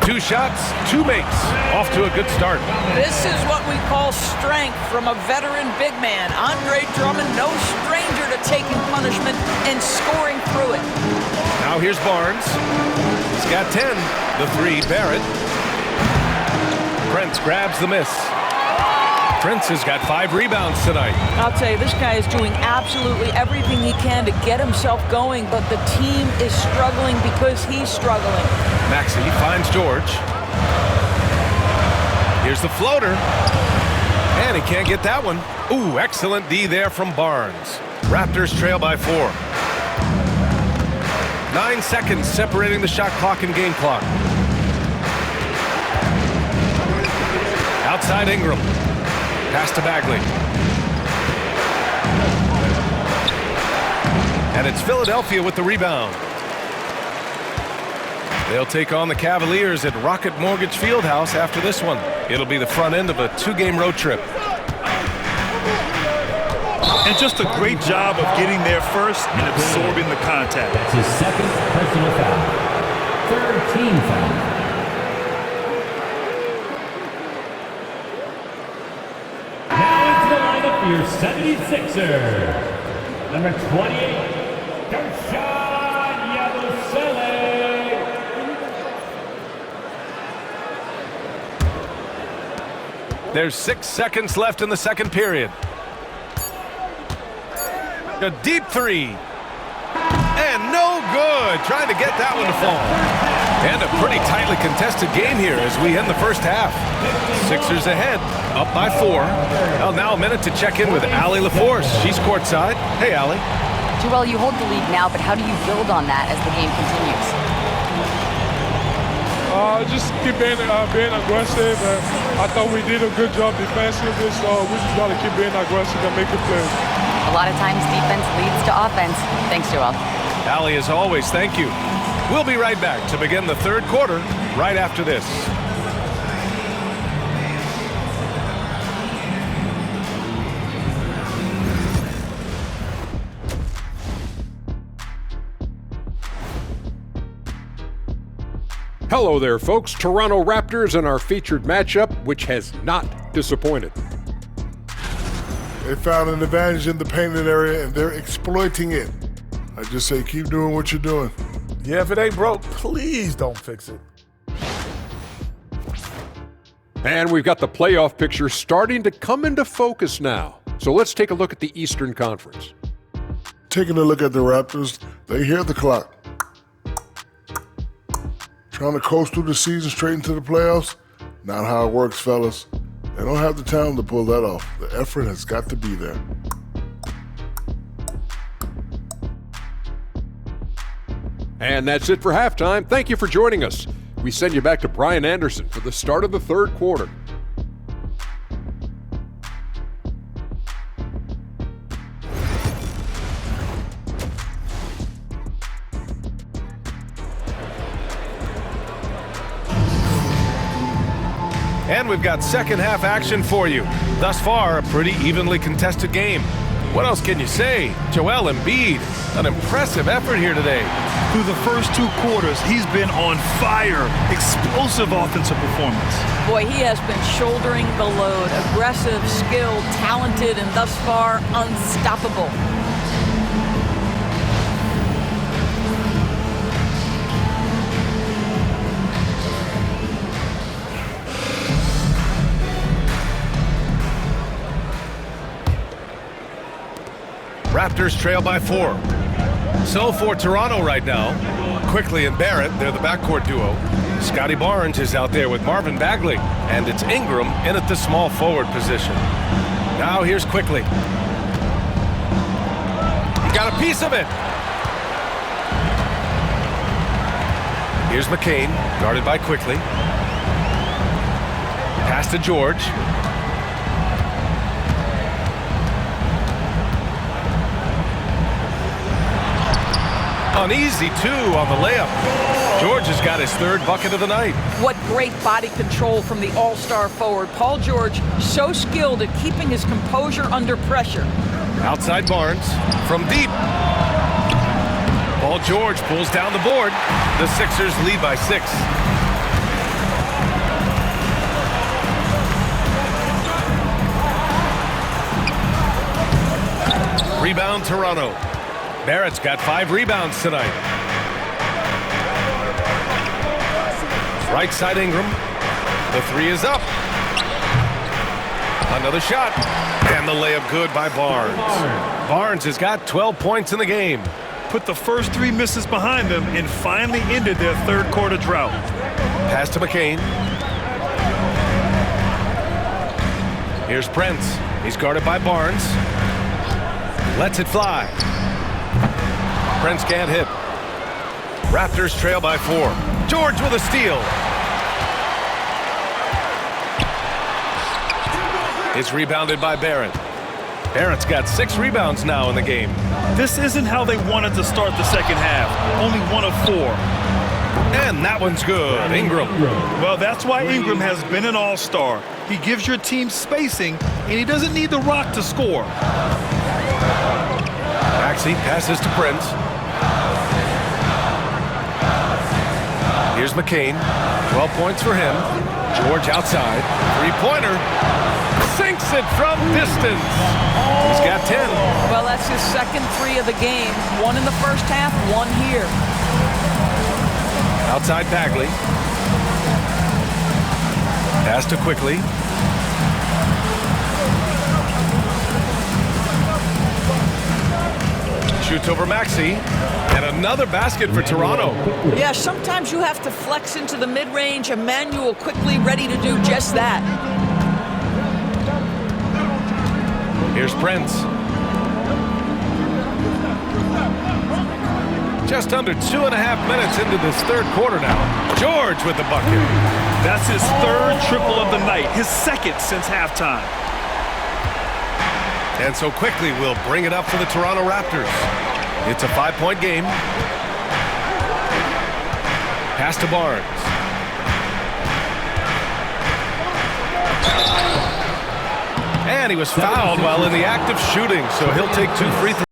Two shots, 2 makes. Off to a good start. This is what we call strength from a veteran big man. Andre Drummond, no stranger to taking punishment and scoring through it. Now here's Barnes. He's got 10. The 3, Barrett. Prince grabs the miss. Prince has got 5 rebounds tonight. I'll tell you, this guy is doing absolutely everything he can to get himself going, but the team is struggling because he's struggling. Maxey finds George. Here's the floater. And he can't get that one. Ooh, excellent D there from Barnes. Raptors trail by 4. 9 seconds separating the shot clock and game clock. Outside Ingram. Pass to Bagley. And it's Philadelphia with the rebound. They'll take on the Cavaliers at Rocket Mortgage Fieldhouse after this one. It'll be the front end of a 2-game road trip. And just a great job of getting there first and absorbing the contact. That's his second personal foul. Third team foul. Your 76er, number 28, Gershon Yabusele. There's 6 seconds left in the second period. A deep 3. And no good. Trying to get that one to fall. And a pretty tightly contested game here as we end the first half. Sixers ahead, up by 4. Well, now a minute to check in with Allie LaForce. She's courtside. Hey, Allie. Joel, you hold the lead now, but how do you build on that as the game continues? Just keep being aggressive. I thought we did a good job defensively, so we just got to keep being aggressive and make the plays. A lot of times defense leads to offense. Thanks, Joel. Allie, as always, thank you. We'll be right back to begin the third quarter right after this. Hello there, folks. Toronto Raptors and our featured matchup, which has not disappointed. They found an advantage in the painted area, and they're exploiting it. I just say keep doing what you're doing. Yeah, if it ain't broke, please don't fix it. And we've got the playoff picture starting to come into focus now. So let's take a look at the Eastern Conference. Taking a look at the Raptors, they hear the clock. Trying to coast through the season straight into the playoffs? Not how it works, fellas. They don't have the talent to pull that off. The effort has got to be there. And that's it for halftime. Thank you for joining us. We send you back to Brian Anderson for the start of the third quarter. And we've got second half action for you. Thus far, a pretty evenly contested game. What else can you say? Joel Embiid, an impressive effort here today. Through the first 2 quarters, he's been on fire. Explosive offensive performance. Boy, he has been shouldering the load. Aggressive, skilled, talented, and thus far, unstoppable. Raptors trail by 4. So for Toronto right now, Quickly and Barrett, they're the backcourt duo. Scotty Barnes is out there with Marvin Bagley, and it's Ingram in at the small forward position. Now here's Quickly. He got a piece of it. Here's McCain, guarded by Quickly. Pass to George. An easy 2 on the layup. George has got his 3rd bucket of the night. What great body control from the all-star forward. Paul George, so skilled at keeping his composure under pressure. Outside Barnes from deep. Paul George pulls down the board. The Sixers lead by 6. Rebound Toronto. Barrett's got 5 rebounds tonight. Right side Ingram. The 3 is up. Another shot. And the layup good by Barnes. Barnes has got 12 points in the game. Put the first 3 misses behind them and finally ended their 3rd quarter drought. Pass to McCain. Here's Prince. He's guarded by Barnes. Lets it fly. Prince can't hit. Raptors trail by 4. George with a steal. It's rebounded by Barrett. Barrett's got 6 rebounds now in the game. This isn't how they wanted to start the second half. Only 1 of 4. And that one's good. Ingram. Well, that's why Ingram has been an all-star. He gives your team spacing, and he doesn't need the rock to score. Maxey passes to Prince. Here's McCain. 12 points for him. George outside. 3-pointer. Sinks it from distance. He's got 10. Well, that's his second 3 of the game. 1 in the first half, 1 here. Outside Bagley. Pass to Quickly. Shoots over Maxey. And another basket for Toronto. Yeah, sometimes you have to flex into the mid-range. Emmanuel Quickly ready to do just that. Here's Prince. Just under 2.5 minutes into this 3rd quarter now. George with the bucket. That's his 3rd triple of the night, his 2nd since halftime. And so Quickly will bring it up for the Toronto Raptors. It's a 5-point game. Pass to Barnes. And he was fouled while in the act of shooting, so he'll take 2 free throws.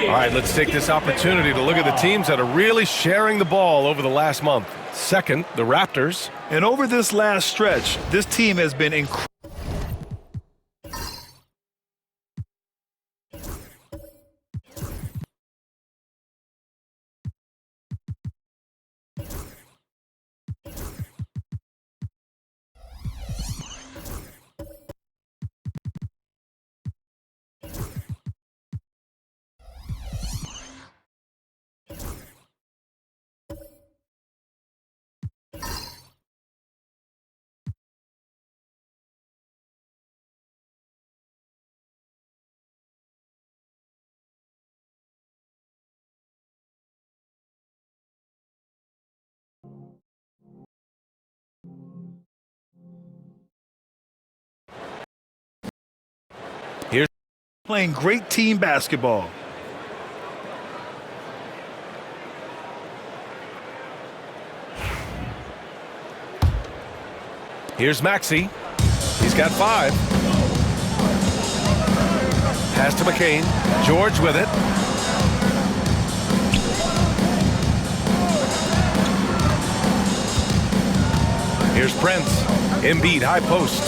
All right, let's take this opportunity to look at the teams that are really sharing the ball over the last month. Second, the Raptors. And over this last stretch, this team has been incredible. playing great team basketball. Here's Maxey. He's got 5. Pass to McCain. George with it. Here's Prince. Embiid, high post.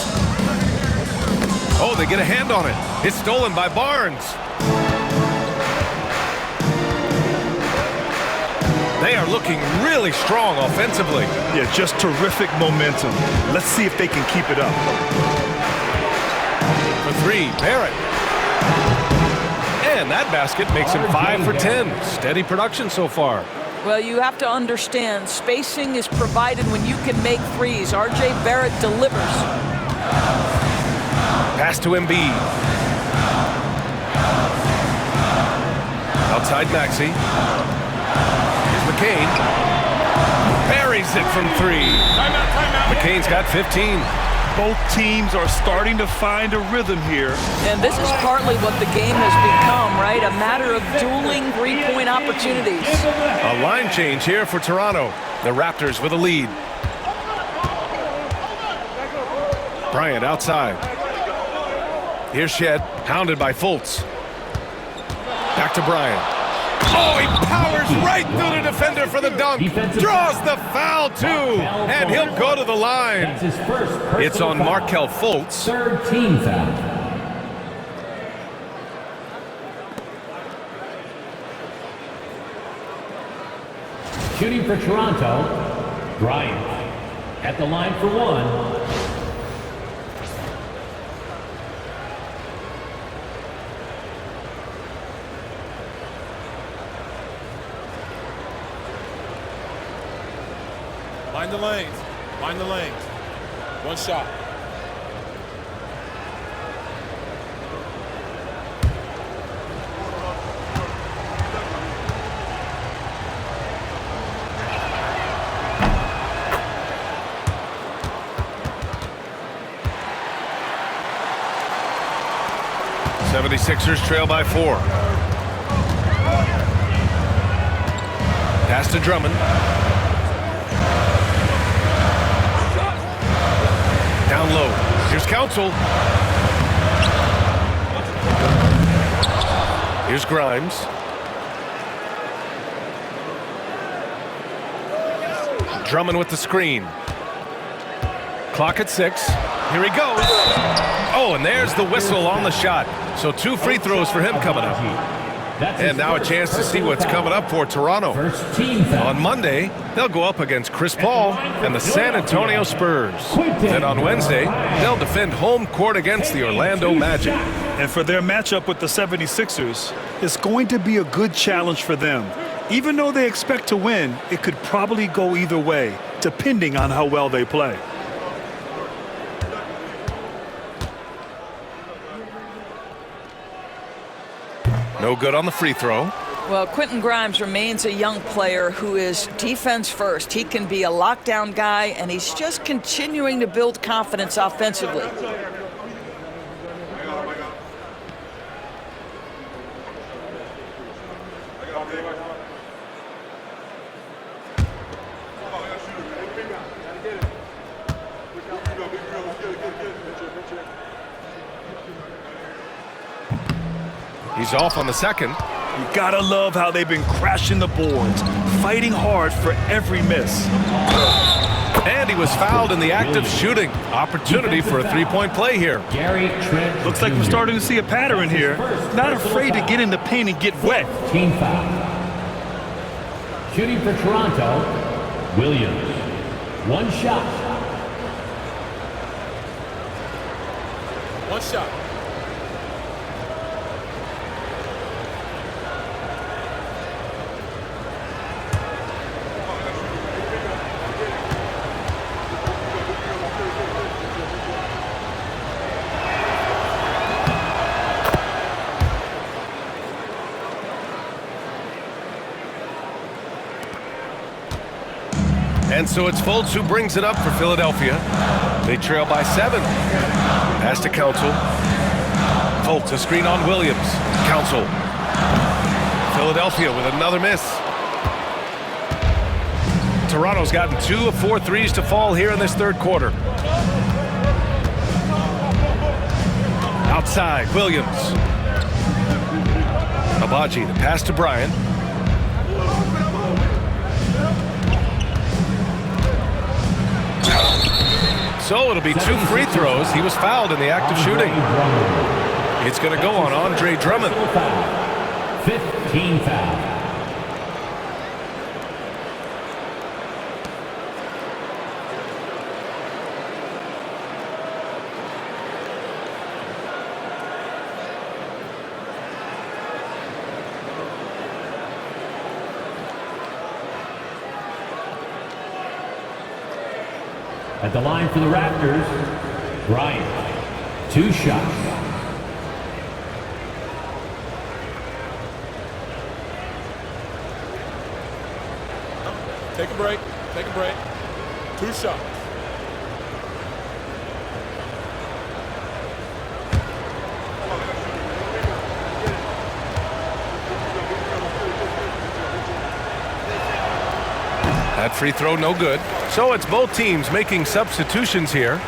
Oh, they get a hand on it. It's stolen by Barnes. They are looking really strong offensively. Yeah, just terrific momentum. Let's see if they can keep it up. For 3, Barrett. And that basket makes him 5 for 10. Steady production so far. Well, you have to understand, spacing is provided when you can make threes. R.J. Barrett delivers. Pass to Embiid. Outside Maxey. Here's McCain. Buries it from 3. McCain's got 15. Both teams are starting to find a rhythm here. And this is partly what the game has become, right? A matter of dueling three-point opportunities. A line change here for Toronto. The Raptors with a lead. Bryant outside. Here's Shed, hounded by Fultz. Back to Bryant. Oh, he powers right through the defender for the dunk. Draws the foul, too. And he'll go to the line. It's on Markelle Fultz. 3rd team foul. Shooting for Toronto, Bryant. At the line for 1. Mind the lanes. Mind the lanes. 1 shot. The 76ers trail by 4. Pass to Drummond. Down low. Here's Council. Here's Grimes. Drummond with the screen. Clock at 6. Here he goes. Oh, and there's the whistle on the shot. So 2 free throws for him coming up. And now a chance to see what's coming up for Toronto. On Monday, they'll go up against Chris Paul and the San Antonio Spurs. Then on Wednesday, they'll defend home court against the Orlando Magic. And for their matchup with the 76ers, it's going to be a good challenge for them. Even though they expect to win, it could probably go either way, depending on how well they play. No good on the free throw. Well, Quentin Grimes remains a young player who is defense first. He can be a lockdown guy, and he's just continuing to build confidence offensively. He's off on the second. You gotta love how they've been crashing the boards, fighting hard for every miss. And he was fouled in the act of shooting. Opportunity for a three-point play here. Looks like we're starting to see a pattern here. Not afraid to get in the paint and get wet. Team foul. Shooting for Toronto, Williams. 1 shot. 1 shot. And so it's Fultz who brings it up for Philadelphia. They trail by 7. Pass to Council. Fultz, a screen on Williams. Council. Philadelphia with another miss. Toronto's gotten 2 of 4 threes to fall here in this third quarter. Outside, Williams. Abaji, the pass to Bryant. So it'll be 2 free throws. He was fouled in the act of shooting. It's going to go on Andre Drummond. 15 foul. At the line for the Raptors, Bryant. 2 shots. Take a break. Take a break. 2 shots. That free throw no good. So it's both teams making substitutions here.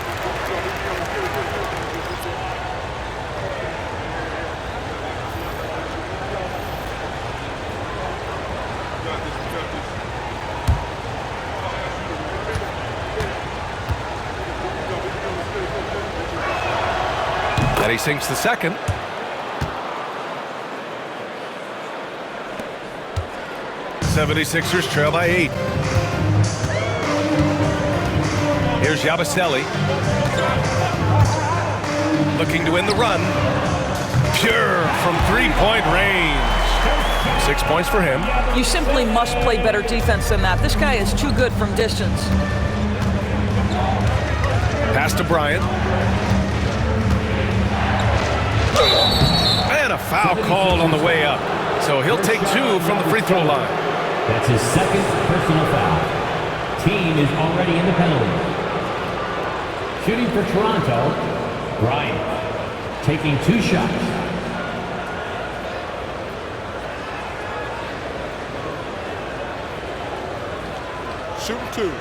And he sinks the second. '76ers trail by 8. Here's Yabusele. Looking to win the run. Pure from 3-point range. 6 points for him. You simply must play better defense than that. This guy is too good from distance. Pass to Bryant. And a foul called on the way up. So he'll take 2 from the free throw line. That's his second personal foul. Team is already in the penalty. Shooting for Toronto, Bryant. Taking 2 shots. Shooting 2.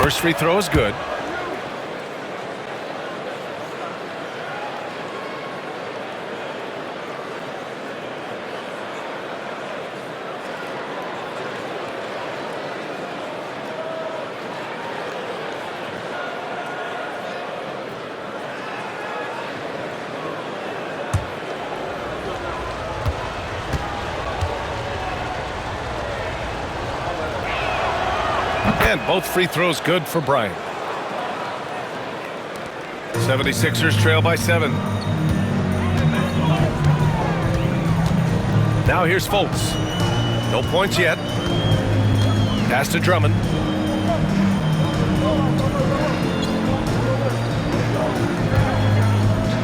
First free throw is good. And both free throws good for Bryant. 76ers trail by 7. Now here's Fultz. No points yet. Pass to Drummond.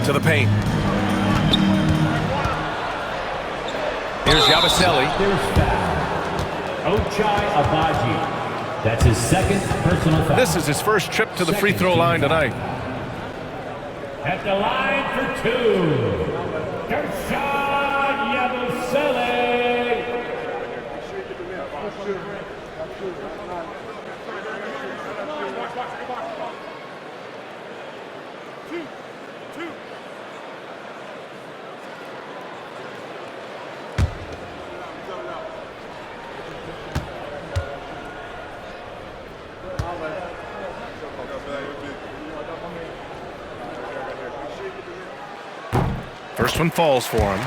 To the paint. Here's Yabusele. There's foul. Ochai Abaji. That's his second personal foul. This is his first trip to the free throw line tonight. At the line for 2, Gershon Yabusele. First one falls for him.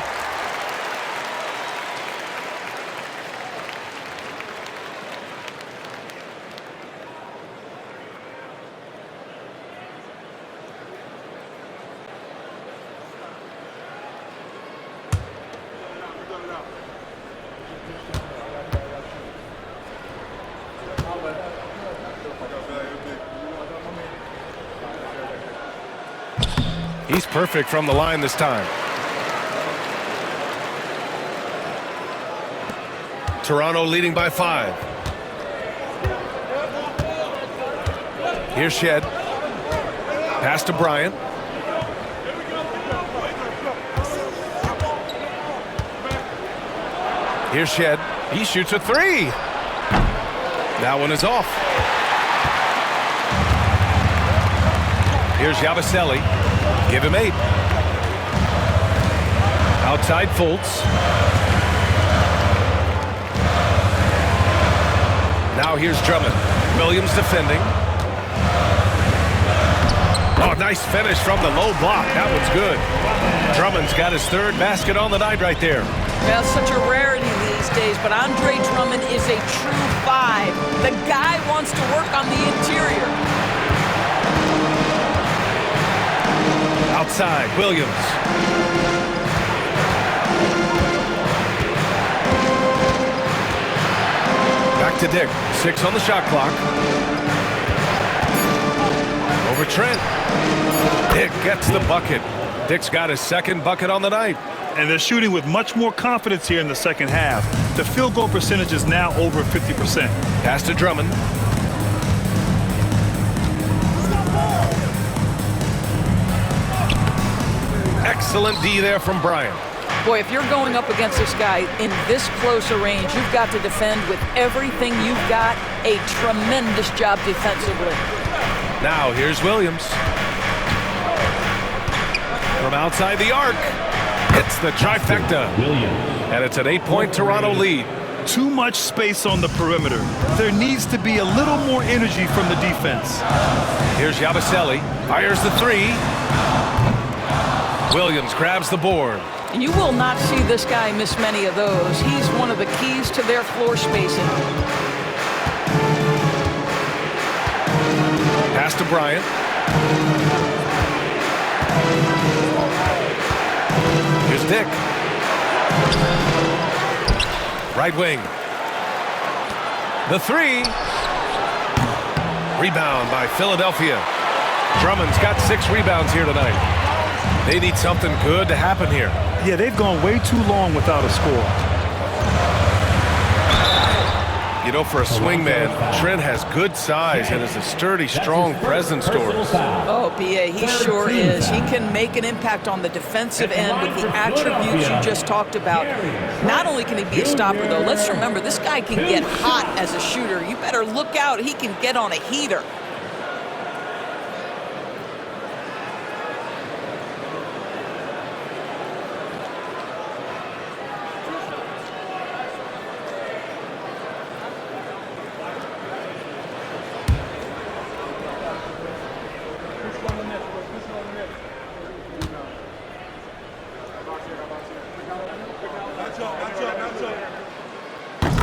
He's perfect from the line this time. Toronto leading by 5. Here's Shed. Pass to Bryant. Here's Shed. He shoots a 3. That one is off. Here's Yabusele. Give him 8. Outside Fultz. Now here's Drummond. Williams defending. Oh, nice finish from the low block. That one's good. Drummond's got his 3rd basket on the night right there. Well, such a rarity these days, but Andre Drummond is a true 5. The guy wants to work on the interior. Outside, Williams. Back to Dick. 6 on the shot clock. Over Trent. Dick gets the bucket. Dick's got his 2nd bucket on the night. And they're shooting with much more confidence here in the second half. The field goal percentage is now over 50%. Pass to Drummond. Excellent D there from Bryant. Boy, if you're going up against this guy in this close a range, you've got to defend with everything you've got. A tremendous job defensively. Now here's Williams. From outside the arc. It's the trifecta. And it's an 8-point Toronto lead. Too much space on the perimeter. There needs to be a little more energy from the defense. Here's Yabusele. Fires the 3. Williams grabs the board. And you will not see this guy miss many of those. He's one of the keys to their floor spacing. Pass to Bryant. Here's Dick. Right wing. The 3. Rebound by Philadelphia. Drummond's got 6 rebounds here tonight. They need something good to happen here. Yeah, they've gone way too long without a score. You know, for a swingman, Trent has good size and is a sturdy, strong presence to him. Oh, B.A., he sure is. He can make an impact on the defensive end with the attributes you just talked about. Not only can he be a stopper, though, let's remember, this guy can get hot as a shooter. You better look out. He can get on a heater.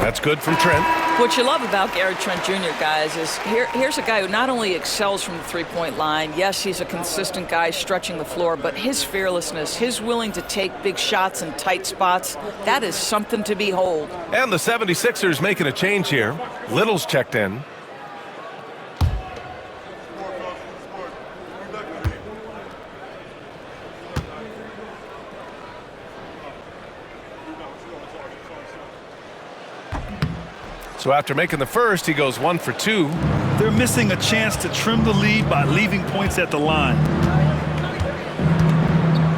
That's good from Trent. What you love about Gary Trent Jr., guys, is here's a guy who not only excels from the three-point line. Yes, he's a consistent guy stretching the floor, but his fearlessness, his willing to take big shots in tight spots, that is something to behold. And the 76ers making a change here. Little's checked in. So after making the first, he goes 1 for 2. They're missing a chance to trim the lead by leaving points at the line.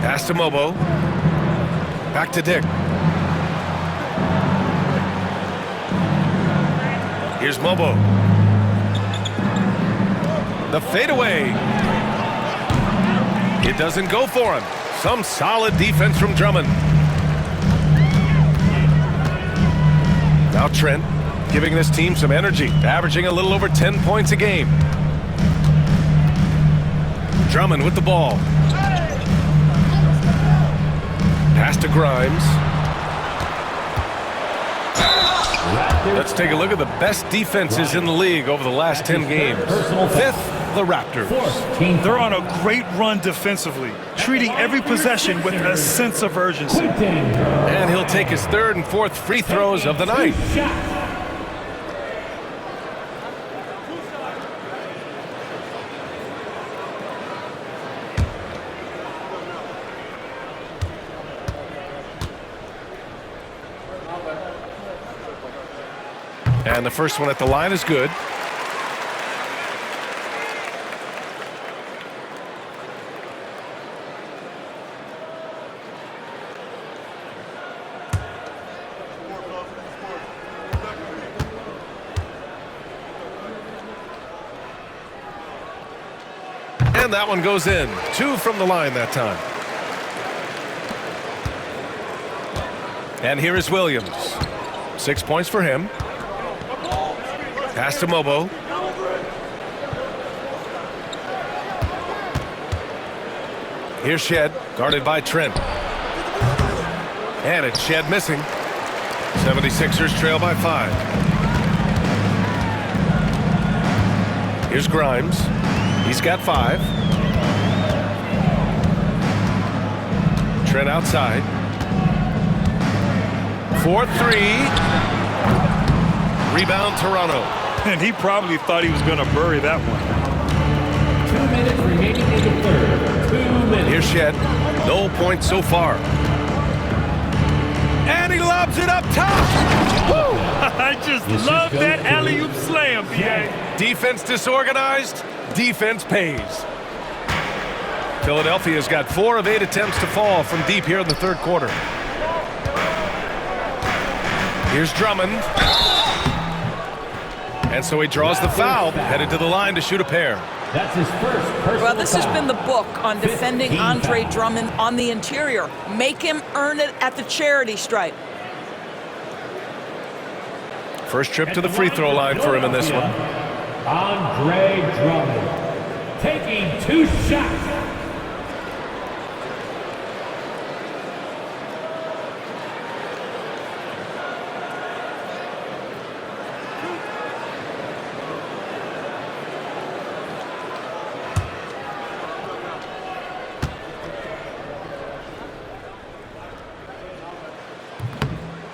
Pass to Mobo. Back to Dick. Here's Mobo. The fadeaway. It doesn't go for him. Some solid defense from Drummond. Now Trent, giving this team some energy, averaging a little over 10 points a game. Drummond with the ball. Pass to Grimes. Let's take a look at the best defenses in the league over the last 10 games. 5th, the Raptors. They're on a great run defensively, treating every possession with a sense of urgency. And he'll take his 3rd and 4th free throws of the night. And the first one at the line is good. And that one goes in. 2 from the line that time. And here is Williams. 6 points for him. Pass to Mobo. Here's Shed, guarded by Trent. And it's Shed missing. 76ers trail by 5. Here's Grimes. He's got 5. Trent outside. 4-3. Rebound Toronto. And he probably thought he was going to bury that one. 2 minutes remaining in the third. 2 minutes. Here's Shed. No points so far. And he lobs it up top. Woo! I just love that alley-oop slam, B.A. Defense disorganized. Defense pays. Philadelphia's got 4 of 8 attempts to fall from deep here in the third quarter. Here's Drummond. And so he draws the foul, headed to the line to shoot a pair. That's his first personal Well, this has foul. been the book on defending Andre Drummond on the interior. Make him earn it at the charity stripe. First trip to the free throw line for him in this one. Andre Drummond taking 2 shots.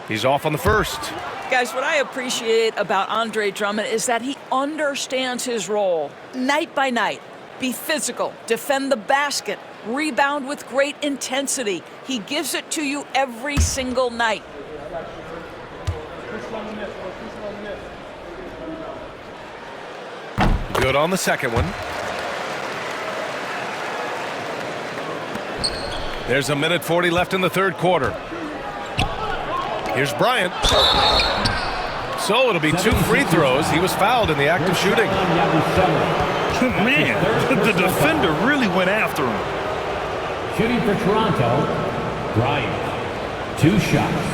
He's off on the first. Guys, what I appreciate about Andre Drummond is that he understands his role night by night. Be physical, defend the basket, rebound with great intensity. He gives it to you every single night. Good on the second one. There's 1:40 left in the third quarter. Here's Bryant. So it'll be 2 free throws. He was fouled in the act of shooting. Man, the defender really went after him. Shooting for Toronto, Bryant. 2 shots.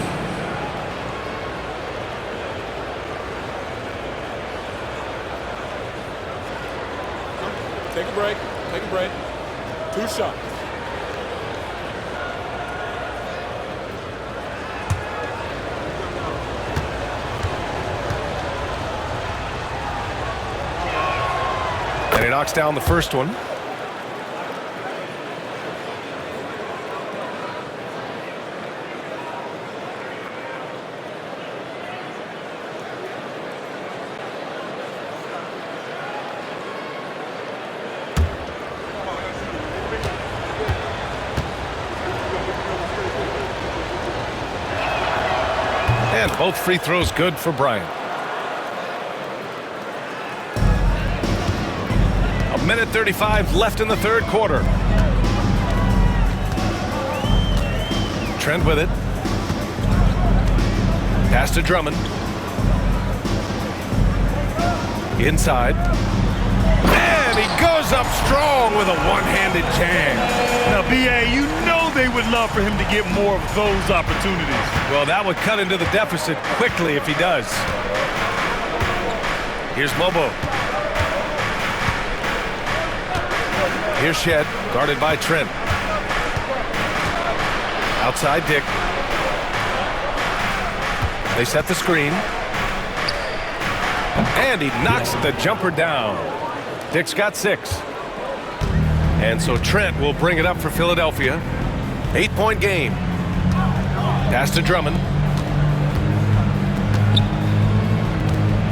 Take a break. Take a break. 2 shots. And he knocks down the first one. And both free throws good for Bryant. 1:35 left in the third quarter. Trent with it. Pass to Drummond. Inside. And he goes up strong with a one-handed jam. Now, B.A., you know they would love for him to get more of those opportunities. Well, that would cut into the deficit quickly if he does. Here's Mobo. Here's Shed, guarded by Trent. Outside Dick. They set the screen. And he knocks the jumper down. Dick's got 6. And so Trent will bring it up for Philadelphia. 8-point game. Pass to Drummond.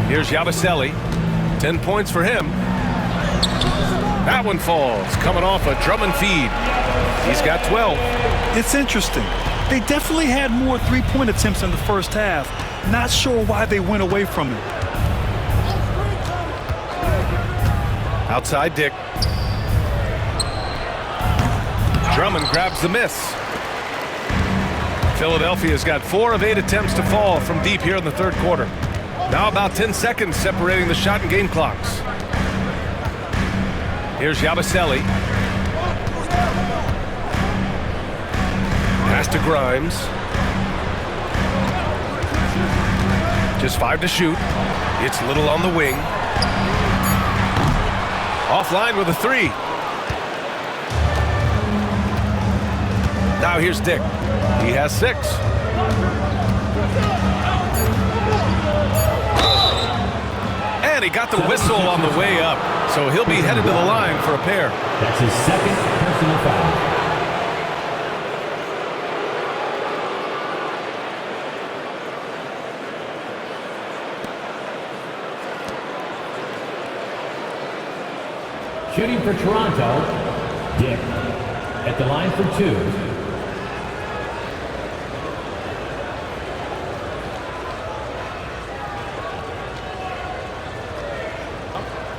Here's Yabusele. 10 points for him. That one falls, coming off a Drummond feed. He's got 12. It's interesting. They definitely had more three-point attempts in the first half, Not sure why they went away from it. Outside Dick. Drummond grabs the miss. Philadelphia's got 4 of 8 attempts to fall from deep here in the third quarter. Now about 10 seconds separating the shot and game clocks. Here's Yabusele. Pass to Grimes. Just 5 to shoot. It's Little on the wing. Offline with a 3. Now here's Dick. He has 6. And he got the whistle on the way up, so he'll be headed to the line for a pair. That's his second personal foul. Shooting for Toronto, Dick at the line for 2.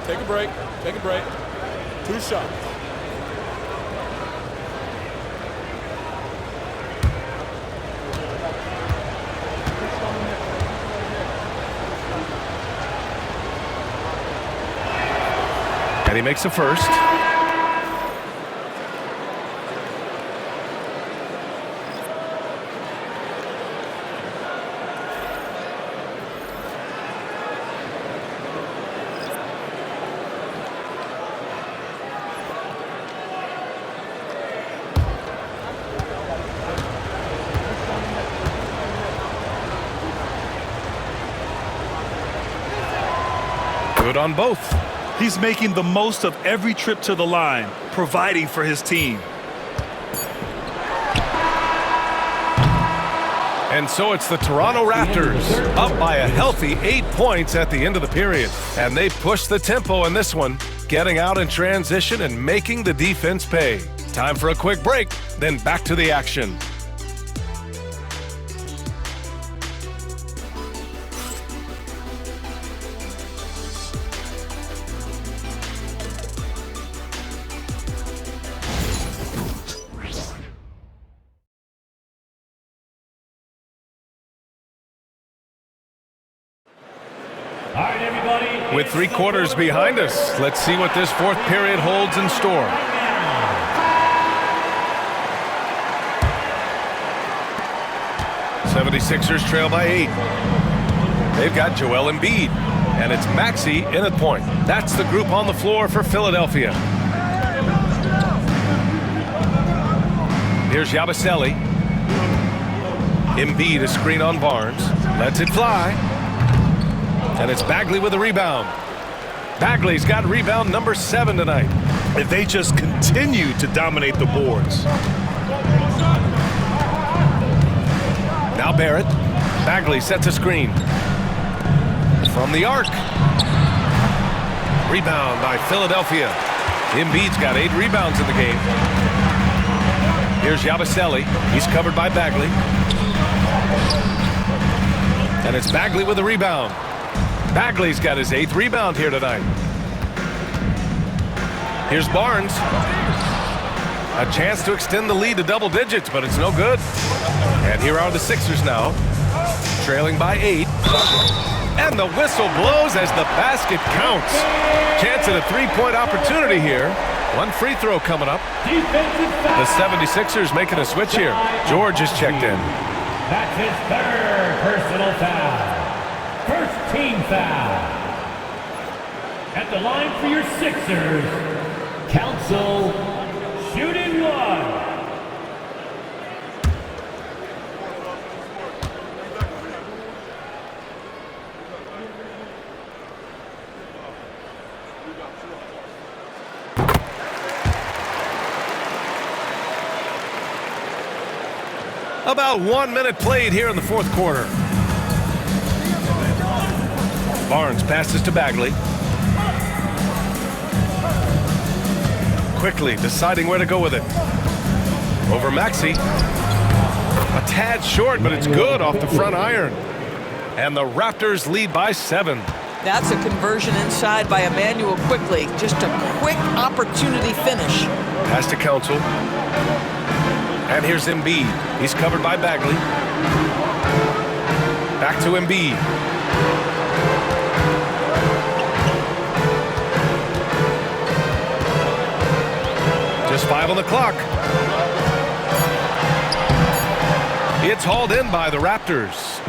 Take a break. Take a break. 2 shots. And he makes a first. Good on both. He's making the most of every trip to the line, providing for his team. And so it's the Toronto Raptors up by a healthy 8 points at the end of the period. And they push the tempo in this one, getting out in transition and making the defense pay. Time for a quick break, then back to the action. All right, everybody. With 3 quarters behind us, let's see what this fourth period holds in store. The 76ers trail by 8. They've got Joel Embiid, and it's Maxey in at point. That's the group on the floor for Philadelphia. Here's Yabusele. Embiid, a screen on Barnes. Lets it fly. And it's Bagley with a rebound. Bagley's got rebound number 7 tonight. If they just continue to dominate the boards. Now Barrett. Bagley sets a screen. From the arc. Rebound by Philadelphia. Embiid's got 8 rebounds in the game. Here's Yabusele. He's covered by Bagley. And it's Bagley with a rebound. Bagley's got his 8th rebound here tonight. Here's Barnes. A chance to extend the lead to double digits, but it's no good. And here are the Sixers now, trailing by 8. And the whistle blows as the basket counts. Chance at a 3-point opportunity here. 1 free throw coming up. The 76ers making a switch here. George is checked in. That's his 3rd personal foul. First team foul. At the line for your Sixers, Council shooting 1. About 1 minute played here in the fourth quarter. Barnes passes to Bagley. Quickly deciding where to go with it. Over Maxey. A tad short, but it's good off the front iron. And the Raptors lead by 7. That's a conversion inside by Emmanuel quickly. Just a quick opportunity finish. Pass to Council. And here's Embiid. He's covered by Bagley. Back to Embiid. Just 5 on the clock. It's hauled in by the Raptors.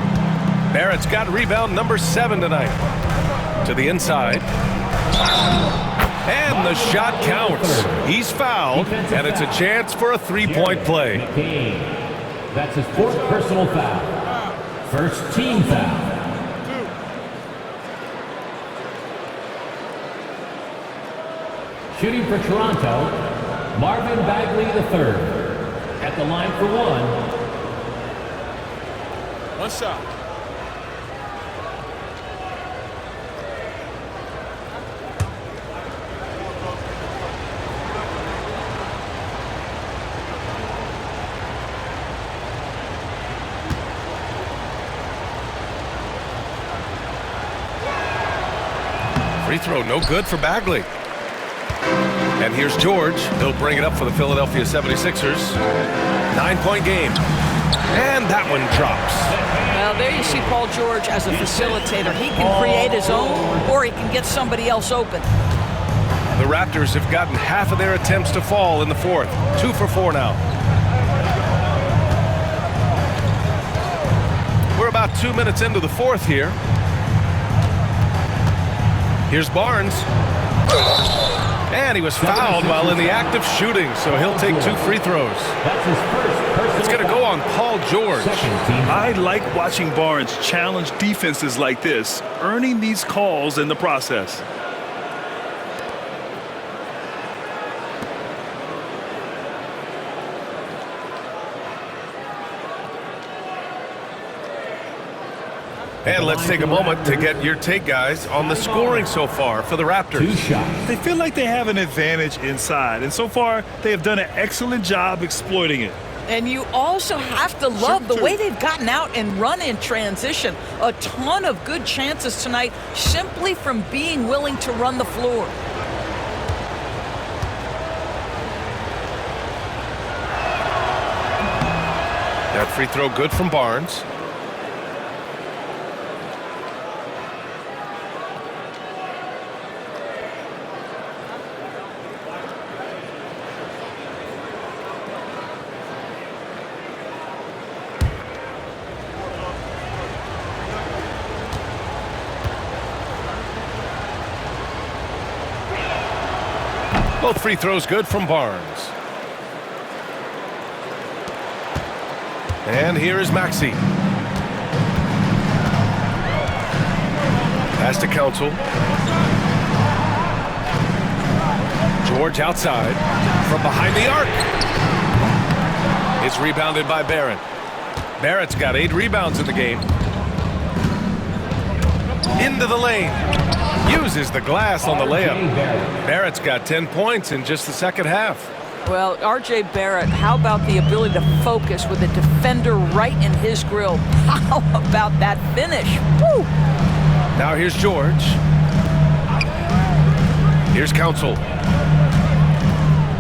Barrett's got rebound number 7 tonight. To the inside. And the shot counts. He's fouled, and it's a chance for a three-point play. That's his 4th personal foul. First team foul. Shooting for Toronto, Marvin Bagley III. At the line for 1. One shot. Free throw, no good for Bagley. And here's George. He'll bring it up for the Philadelphia 76ers. 9-point game. And that one drops. Well, there you see Paul George as a facilitator. He can create his own, or he can get somebody else open. The Raptors have gotten half of their attempts to fall in the 4th. 2 for 4 now. We're about 2 minutes into the 4th here. Here's Barnes. And he was fouled while in the act of shooting, so he'll take 2 free throws. That's his first personal It's going to go on Paul George. I like watching Barnes challenge defenses like this, earning these calls in the process. And let's take a moment to get your take, guys, on the scoring so far for the Raptors. 2 shots. They feel like they have an advantage inside, and so far they have done an excellent job exploiting it. And you also have to love the way they've gotten out and run in transition. A ton of good chances tonight simply from being willing to run the floor. That free throw good from Barnes. Both free throws good from Barnes. And here is Maxey. Pass to Council. George outside from behind the arc. It's rebounded by Barrett. Barrett's got 8 rebounds in the game. Into the lane. Uses the glass on the layup. Barrett's got 10 points in just the second half. Well, R.J. Barrett, how about the ability to focus with a defender right in his grill? How about that finish? Woo! Now here's George. Here's Council.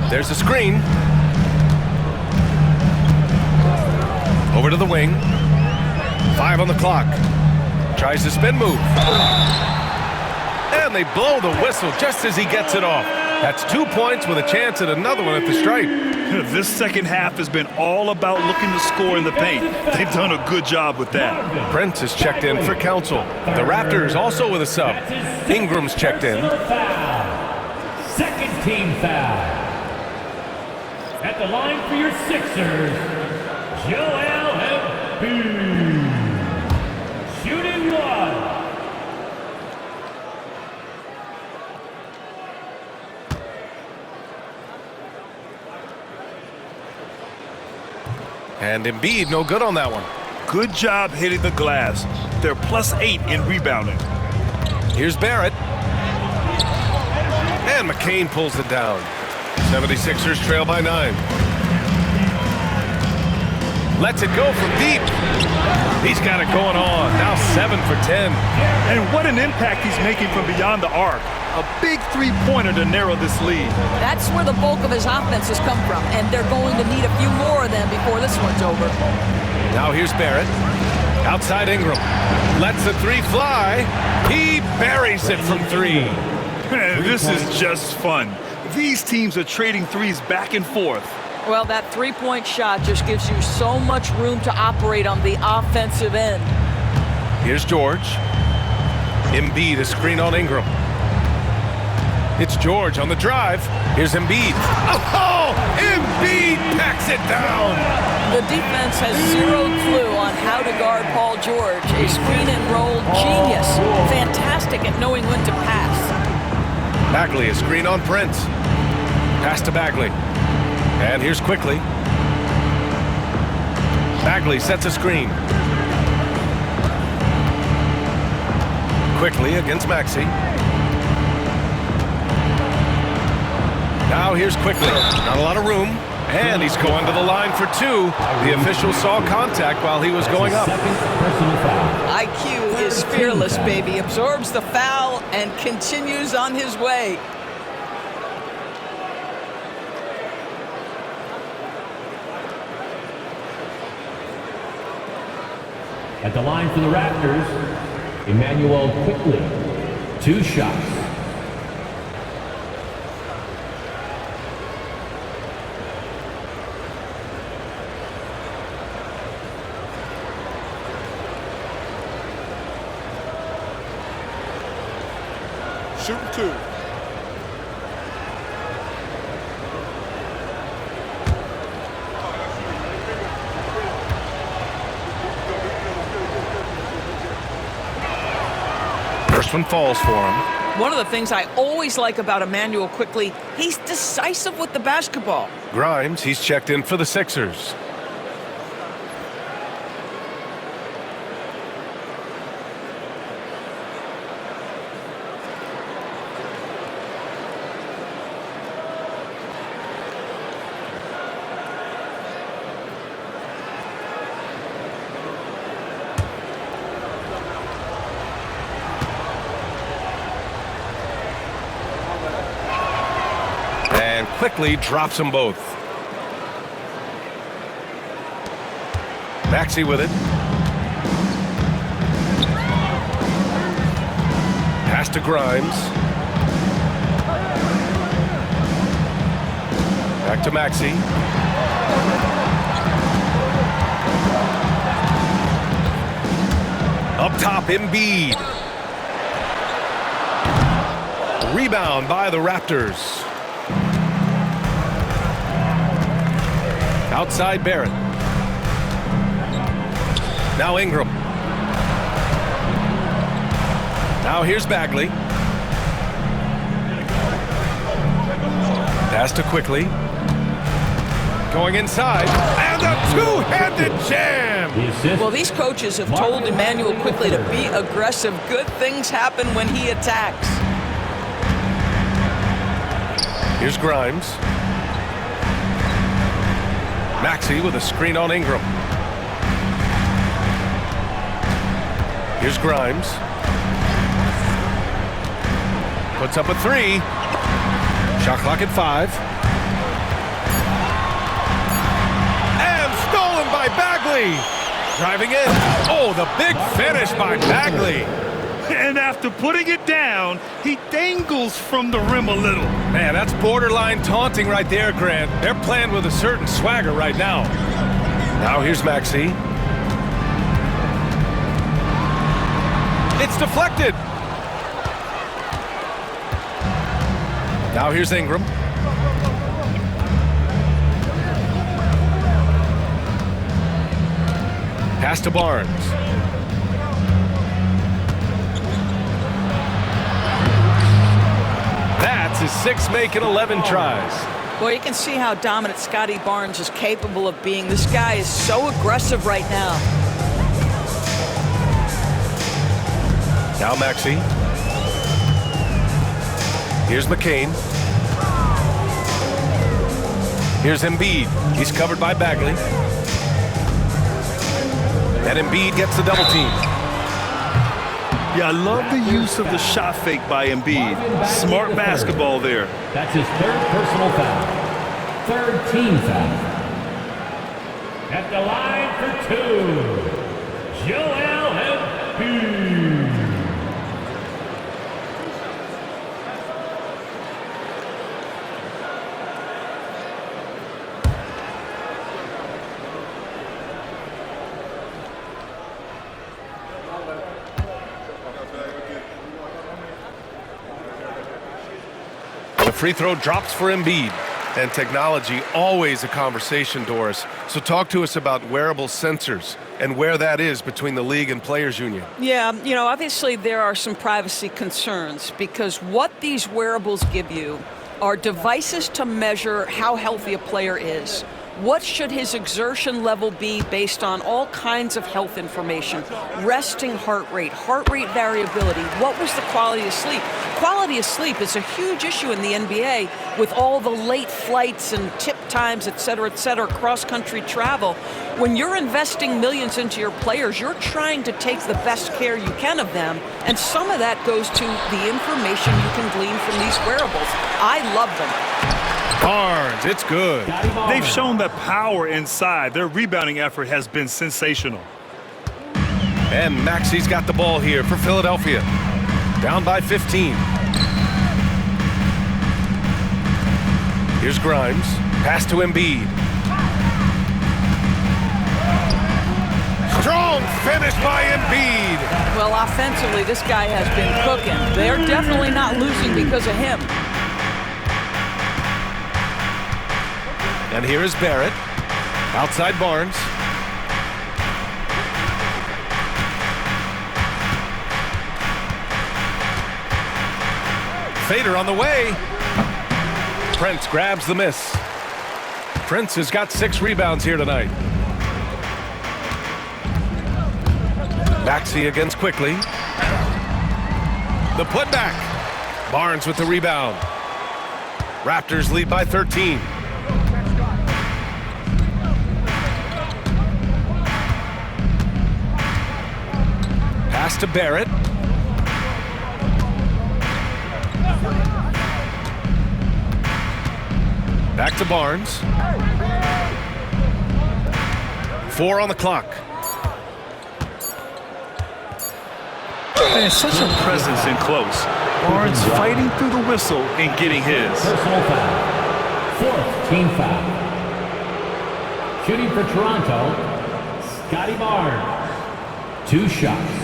There's the screen. Over to the wing. 5 on the clock. Tries the spin move. And they blow the whistle just as he gets it off. That's 2 points with a chance at another one at the stripe. This second half has been all about looking to score in the paint. They've done a good job with that. Prince is checked in for Council. The Raptors also with a sub. Ingram's checked in. Second team foul. At the line for your Sixers, Joel Embiid. Shooting 1. And Embiid no good on that one. Good job hitting the glass. They're +8 in rebounding. Here's Barrett. And McCain pulls it down. 76ers trail by 9. Lets it go from deep. He's got it going on. Now 7 for 10. And what an impact he's making from beyond the arc. A big three-pointer to narrow this lead. That's where the bulk of his offense has come from, and they're going to need a few more of them before this one's over. Now here's Barrett. Outside Ingram. Lets the three fly. He buries it from 3. Man, this is just fun. These teams are trading threes back and forth. Well, that three-point shot just gives you so much room to operate on the offensive end. Here's George. Embiid, a screen on Ingram. It's George on the drive. Here's Embiid. Oh, Embiid packs it down. The defense has zero clue on how to guard Paul George. A screen and roll genius. Fantastic at knowing when to pass. Bagley, a screen on Prince. Pass to Bagley. And here's Quickly. Bagley sets a screen. Quickly against Maxey. Now here's Quickly. Not a lot of room. And he's going to the line for 2. The official saw contact while he was going up. IQ is fearless, baby. Absorbs the foul and continues on his way. At the line for the Raptors, Emmanuel Quickly. 2 shots. Shooting 2. First one falls for him. One of the things I always like about Emmanuel Quickly, he's decisive with the basketball. Grimes, he's checked in for the Sixers. And Quickly drops them both. Maxey with it. Pass to Grimes. Back to Maxey. Up top, Embiid. Rebound by the Raptors. Outside Barrett. Now Ingram. Now here's Bagley. Pass to Quickly. Going inside. And a two-handed jam. Well, these coaches have told Emmanuel Quickly to be aggressive. Good things happen when he attacks. Here's Grimes. Maxey with a screen on Ingram. Here's Grimes. Puts up a 3. Shot clock at 5. And stolen by Bagley. Driving in. Oh, the big finish by Bagley. And after putting it down, he dangles from the rim a little. Man, that's borderline taunting right there, Grant. They're playing with a certain swagger right now. Now here's Maxey. It's deflected. Now here's Ingram. Pass to Barnes. That's his 6th make in 11 tries. Well, you can see how dominant Scotty Barnes is capable of being. This guy is so aggressive right now. Now Maxey. Here's McCain. Here's Embiid. He's covered by Bagley. And Embiid gets the double team. Yeah, I love the use of the shot fake by Embiid. Smart basketball there. That's his third personal foul. Third team foul. At the line for two, Joel Embiid. The free throw drops for Embiid. And technology, always a conversation, Doris. So talk to us about wearable sensors and where that is between the league and players union. Yeah, obviously there are some privacy concerns because what these wearables give you are devices to measure how healthy a player is. What should his exertion level be based on all kinds of health information, resting heart rate variability, what was the quality of sleep? Quality of sleep is a huge issue in the NBA with all the late flights and tip times, et cetera, cross-country travel. When you're investing millions into your players, you're trying to take the best care you can of them, and some of that goes to the information you can glean from these wearables. I love them. Barnes, it's good. They've shown that power inside. Their rebounding effort has been sensational. And Maxi's got the ball here for Philadelphia. Down by 15. Here's Grimes. Pass to Embiid. Strong finish by Embiid. Well, offensively, this guy has been cooking. They're definitely not losing because of him. And here is Barrett. Outside Barnes. Fader on the way. Prince grabs the miss. Prince has got 6 rebounds here tonight. Maxey against Quickly. The putback. Barnes with the rebound. Raptors lead by 13. Pass to Barrett. Back to Barnes. 4 on the clock. Man, such a presence in close. Barnes fighting through the whistle and getting his. Personal foul. Fourth team foul. Shooting for Toronto, Scotty Barnes. 2 shots.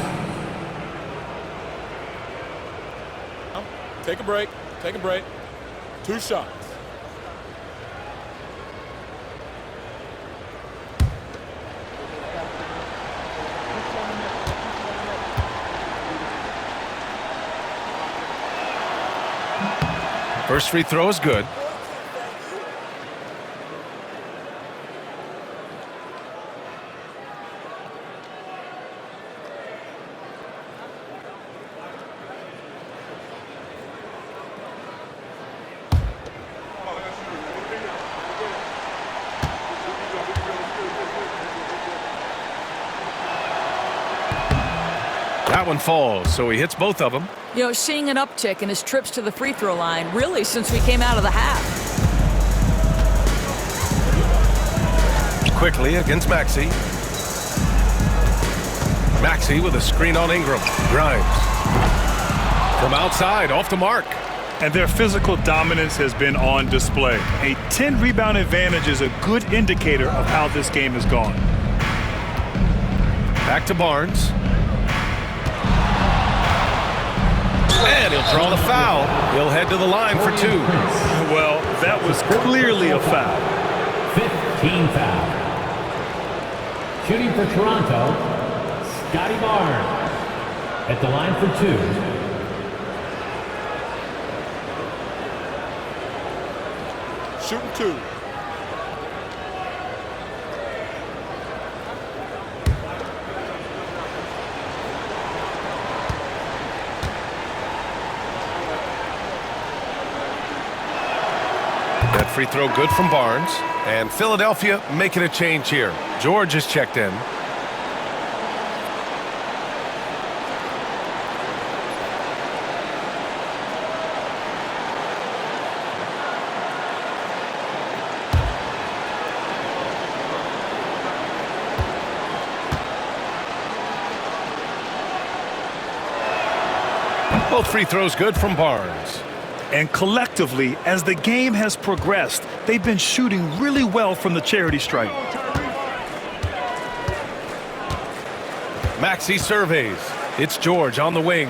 Take a break. Take a break. 2 shots. First free throw is good. That one falls, so he hits both of them. Seeing an uptick in his trips to the free throw line, really since we came out of the half. Quickly against Maxey. Maxey with a screen on Ingram. Grimes. From outside, off the mark. And their physical dominance has been on display. A 10-rebound advantage is a good indicator of how this game has gone. Back to Barnes. And he'll draw the foul. He'll head to the line for 2. Well, that was clearly a foul. 15 foul. Shooting for Toronto, Scotty Barnes. At the line for 2. Shooting 2. That free throw good from Barnes. And Philadelphia making a change here. George is checked in. Both free throws good from Barnes. And collectively, as the game has progressed, they've been shooting really well from the charity stripe. Maxey surveys. It's George on the wing.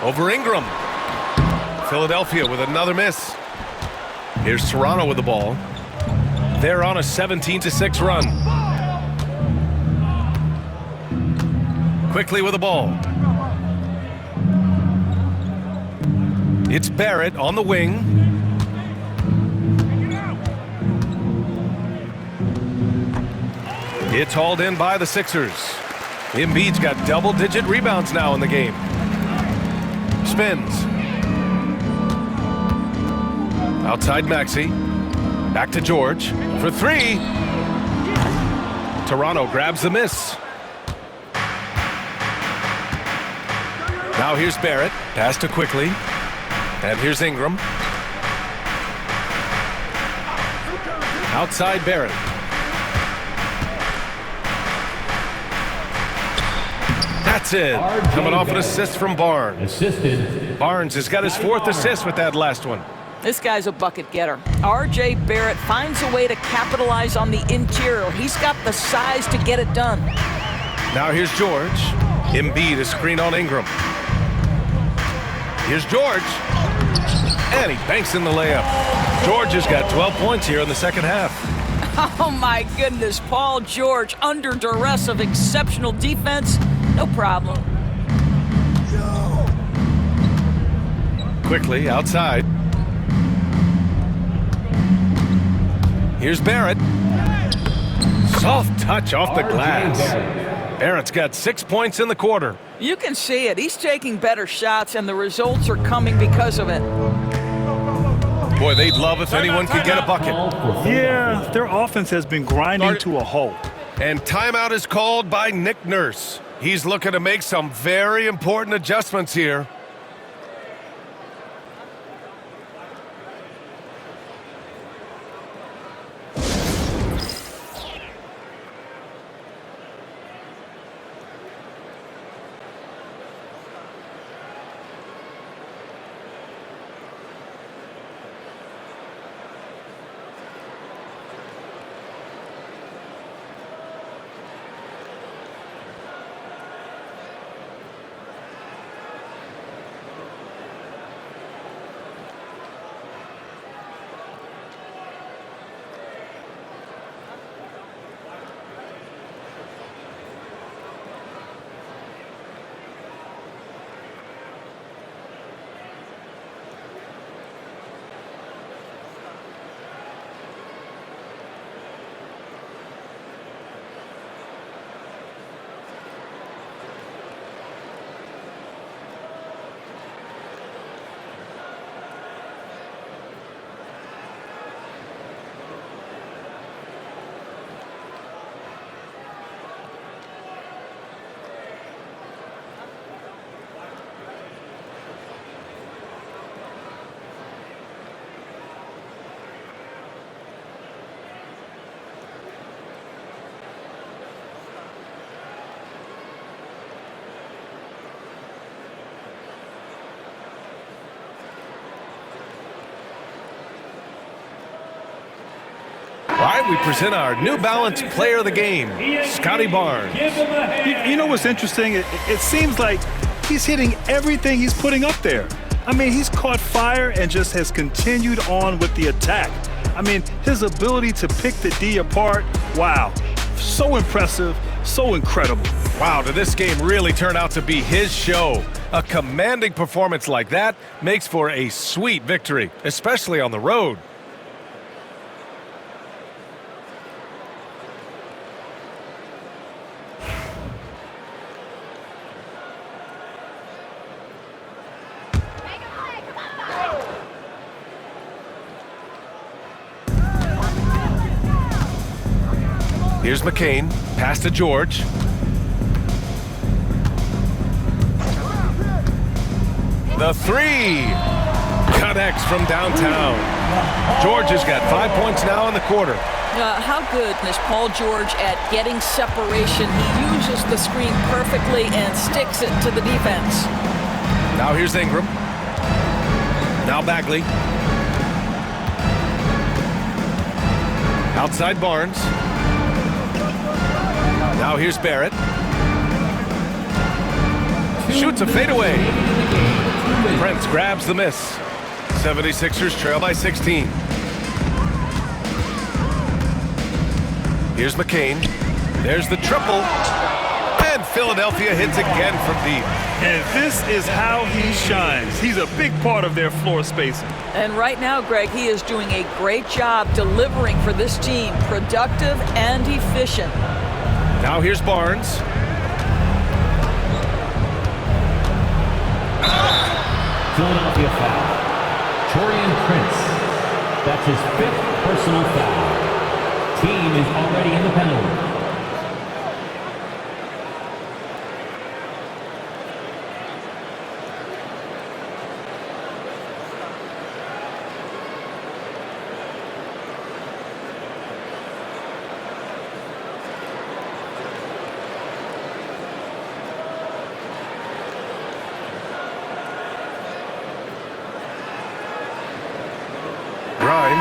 Over Ingram. Philadelphia with another miss. Here's Toronto with the ball. They're on a 17-6 run. Quickly with the ball. It's Barrett on the wing. It's hauled in by the Sixers. Embiid's got double-digit rebounds now in the game. Spins. Outside Maxey. Back to George for three. Toronto grabs the miss. Now here's Barrett. Pass to Quickly. And here's Ingram. Outside Barrett. That's it. Coming off an assist from Barnes. Barnes has got his fourth assist with that last one. This guy's a bucket getter. R.J. Barrett finds a way to capitalize on the interior. He's got the size to get it done. Now here's George. Embiid is screen on Ingram. Here's George. And he banks in the layup. George has got 12 points here in the second half. Oh, my goodness. Paul George under duress of exceptional defense. No problem. Quickly outside. Here's Barrett. Soft touch off the glass. Barrett's got 6 points in the quarter. You can see it. He's taking better shots, and the results are coming because of it. Boy, they'd love if anyone could get a bucket. Yeah, their offense has been grinding to a halt. And timeout is called by Nick Nurse. He's looking to make some very important adjustments here. All right, we present our New Balance Player of the Game, Scotty Barnes. You know what's interesting? It seems like he's hitting everything he's putting up there. I mean, he's caught fire and just has continued on with the attack. I mean, his ability to pick the D apart, wow, so impressive, so incredible. Wow, did this game really turn out to be his show? A commanding performance like that makes for a sweet victory, especially on the road. Here's McCain, pass to George. The three connects from downtown. George has got 5 points now in the quarter. How good is Paul George at getting separation? He uses the screen perfectly and sticks it to the defense. Now here's Ingram. Now Bagley. Outside Barnes. Now here's Barrett. Shoots a fadeaway. Prince grabs the miss. 76ers trail by 16. Here's McCain. There's the triple. And Philadelphia hits again from deep. And this is how he shines. He's a big part of their floor spacing. And right now, Greg, he is doing a great job delivering for this team. Productive and efficient. Now here's Barnes. Philadelphia foul. Taurean Prince. That's his 5th personal foul. Team is already in the penalty.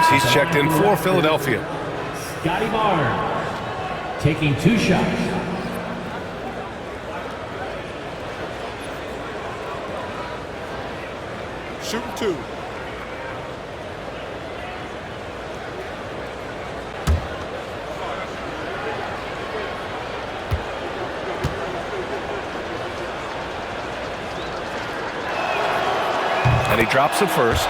He's checked in for Philadelphia. Scotty Barnes taking 2 shots. Shooting 2. And he drops it first.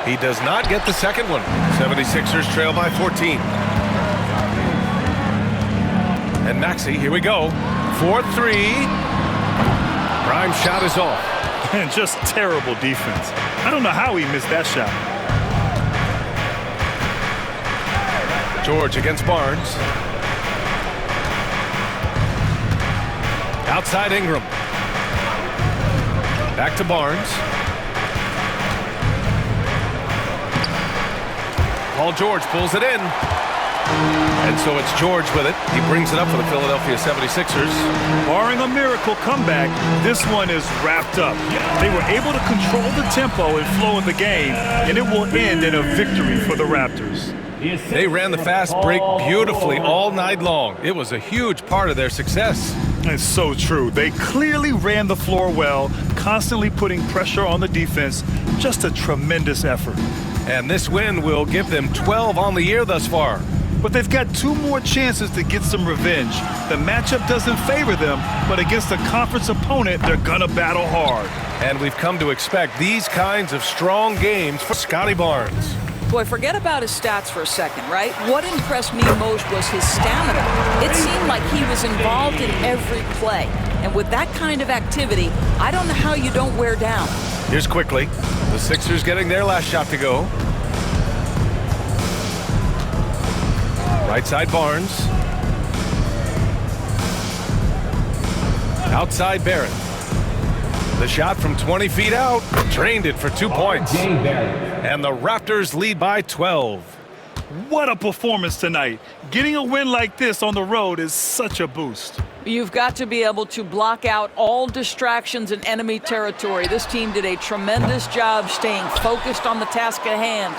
He does not get the second one. 76ers trail by 14. And Maxey, here we go. 4-3. Prime shot is off. And just terrible defense. I don't know how he missed that shot. George against Barnes. Outside Ingram. Back to Barnes. Paul George pulls it in. And so it's George with it. He brings it up for the Philadelphia 76ers. Barring a miracle comeback, this one is wrapped up. They were able to control the tempo and flow of the game, and it will end in a victory for the Raptors. They ran the fast break beautifully all night long. It was a huge part of their success. It's so true. They clearly ran the floor well, constantly putting pressure on the defense. Just a tremendous effort. And this win will give them 12 on the year thus far. But they've got 2 more chances to get some revenge. The matchup doesn't favor them, but against a conference opponent, they're gonna battle hard. And we've come to expect these kinds of strong games for Scotty Barnes. Boy, forget about his stats for a second, right? What impressed me most was his stamina. It seemed like he was involved in every play. And with that kind of activity, I don't know how you don't wear down. Here's quickly. The Sixers getting their last shot to go. Right side Barnes. Outside Barrett. The shot from 20 feet out. Drained it for 2 points. And the Raptors lead by 12. What a performance tonight. Getting a win like this on the road is such a boost. You've got to be able to block out all distractions in enemy territory. This team did a tremendous job staying focused on the task at hand.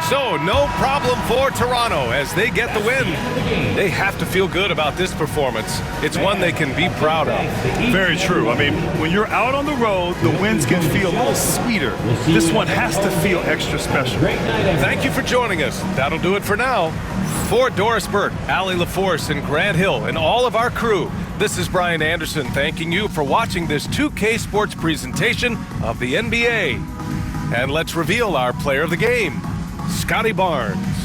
So no problem for Toronto as they get the win. They have to feel good about this performance. It's one they can be proud of. Very true. I mean, when you're out on the road, the wins can feel a little sweeter. This one has to feel extra special. Thank you for joining us. That'll do it for now. For Doris Burke, Allie LaForce, and Grant Hill, and all of our crew, This is Brian Anderson thanking you for watching this 2K Sports presentation of the NBA. And let's reveal our player of the game, Scotty Barnes.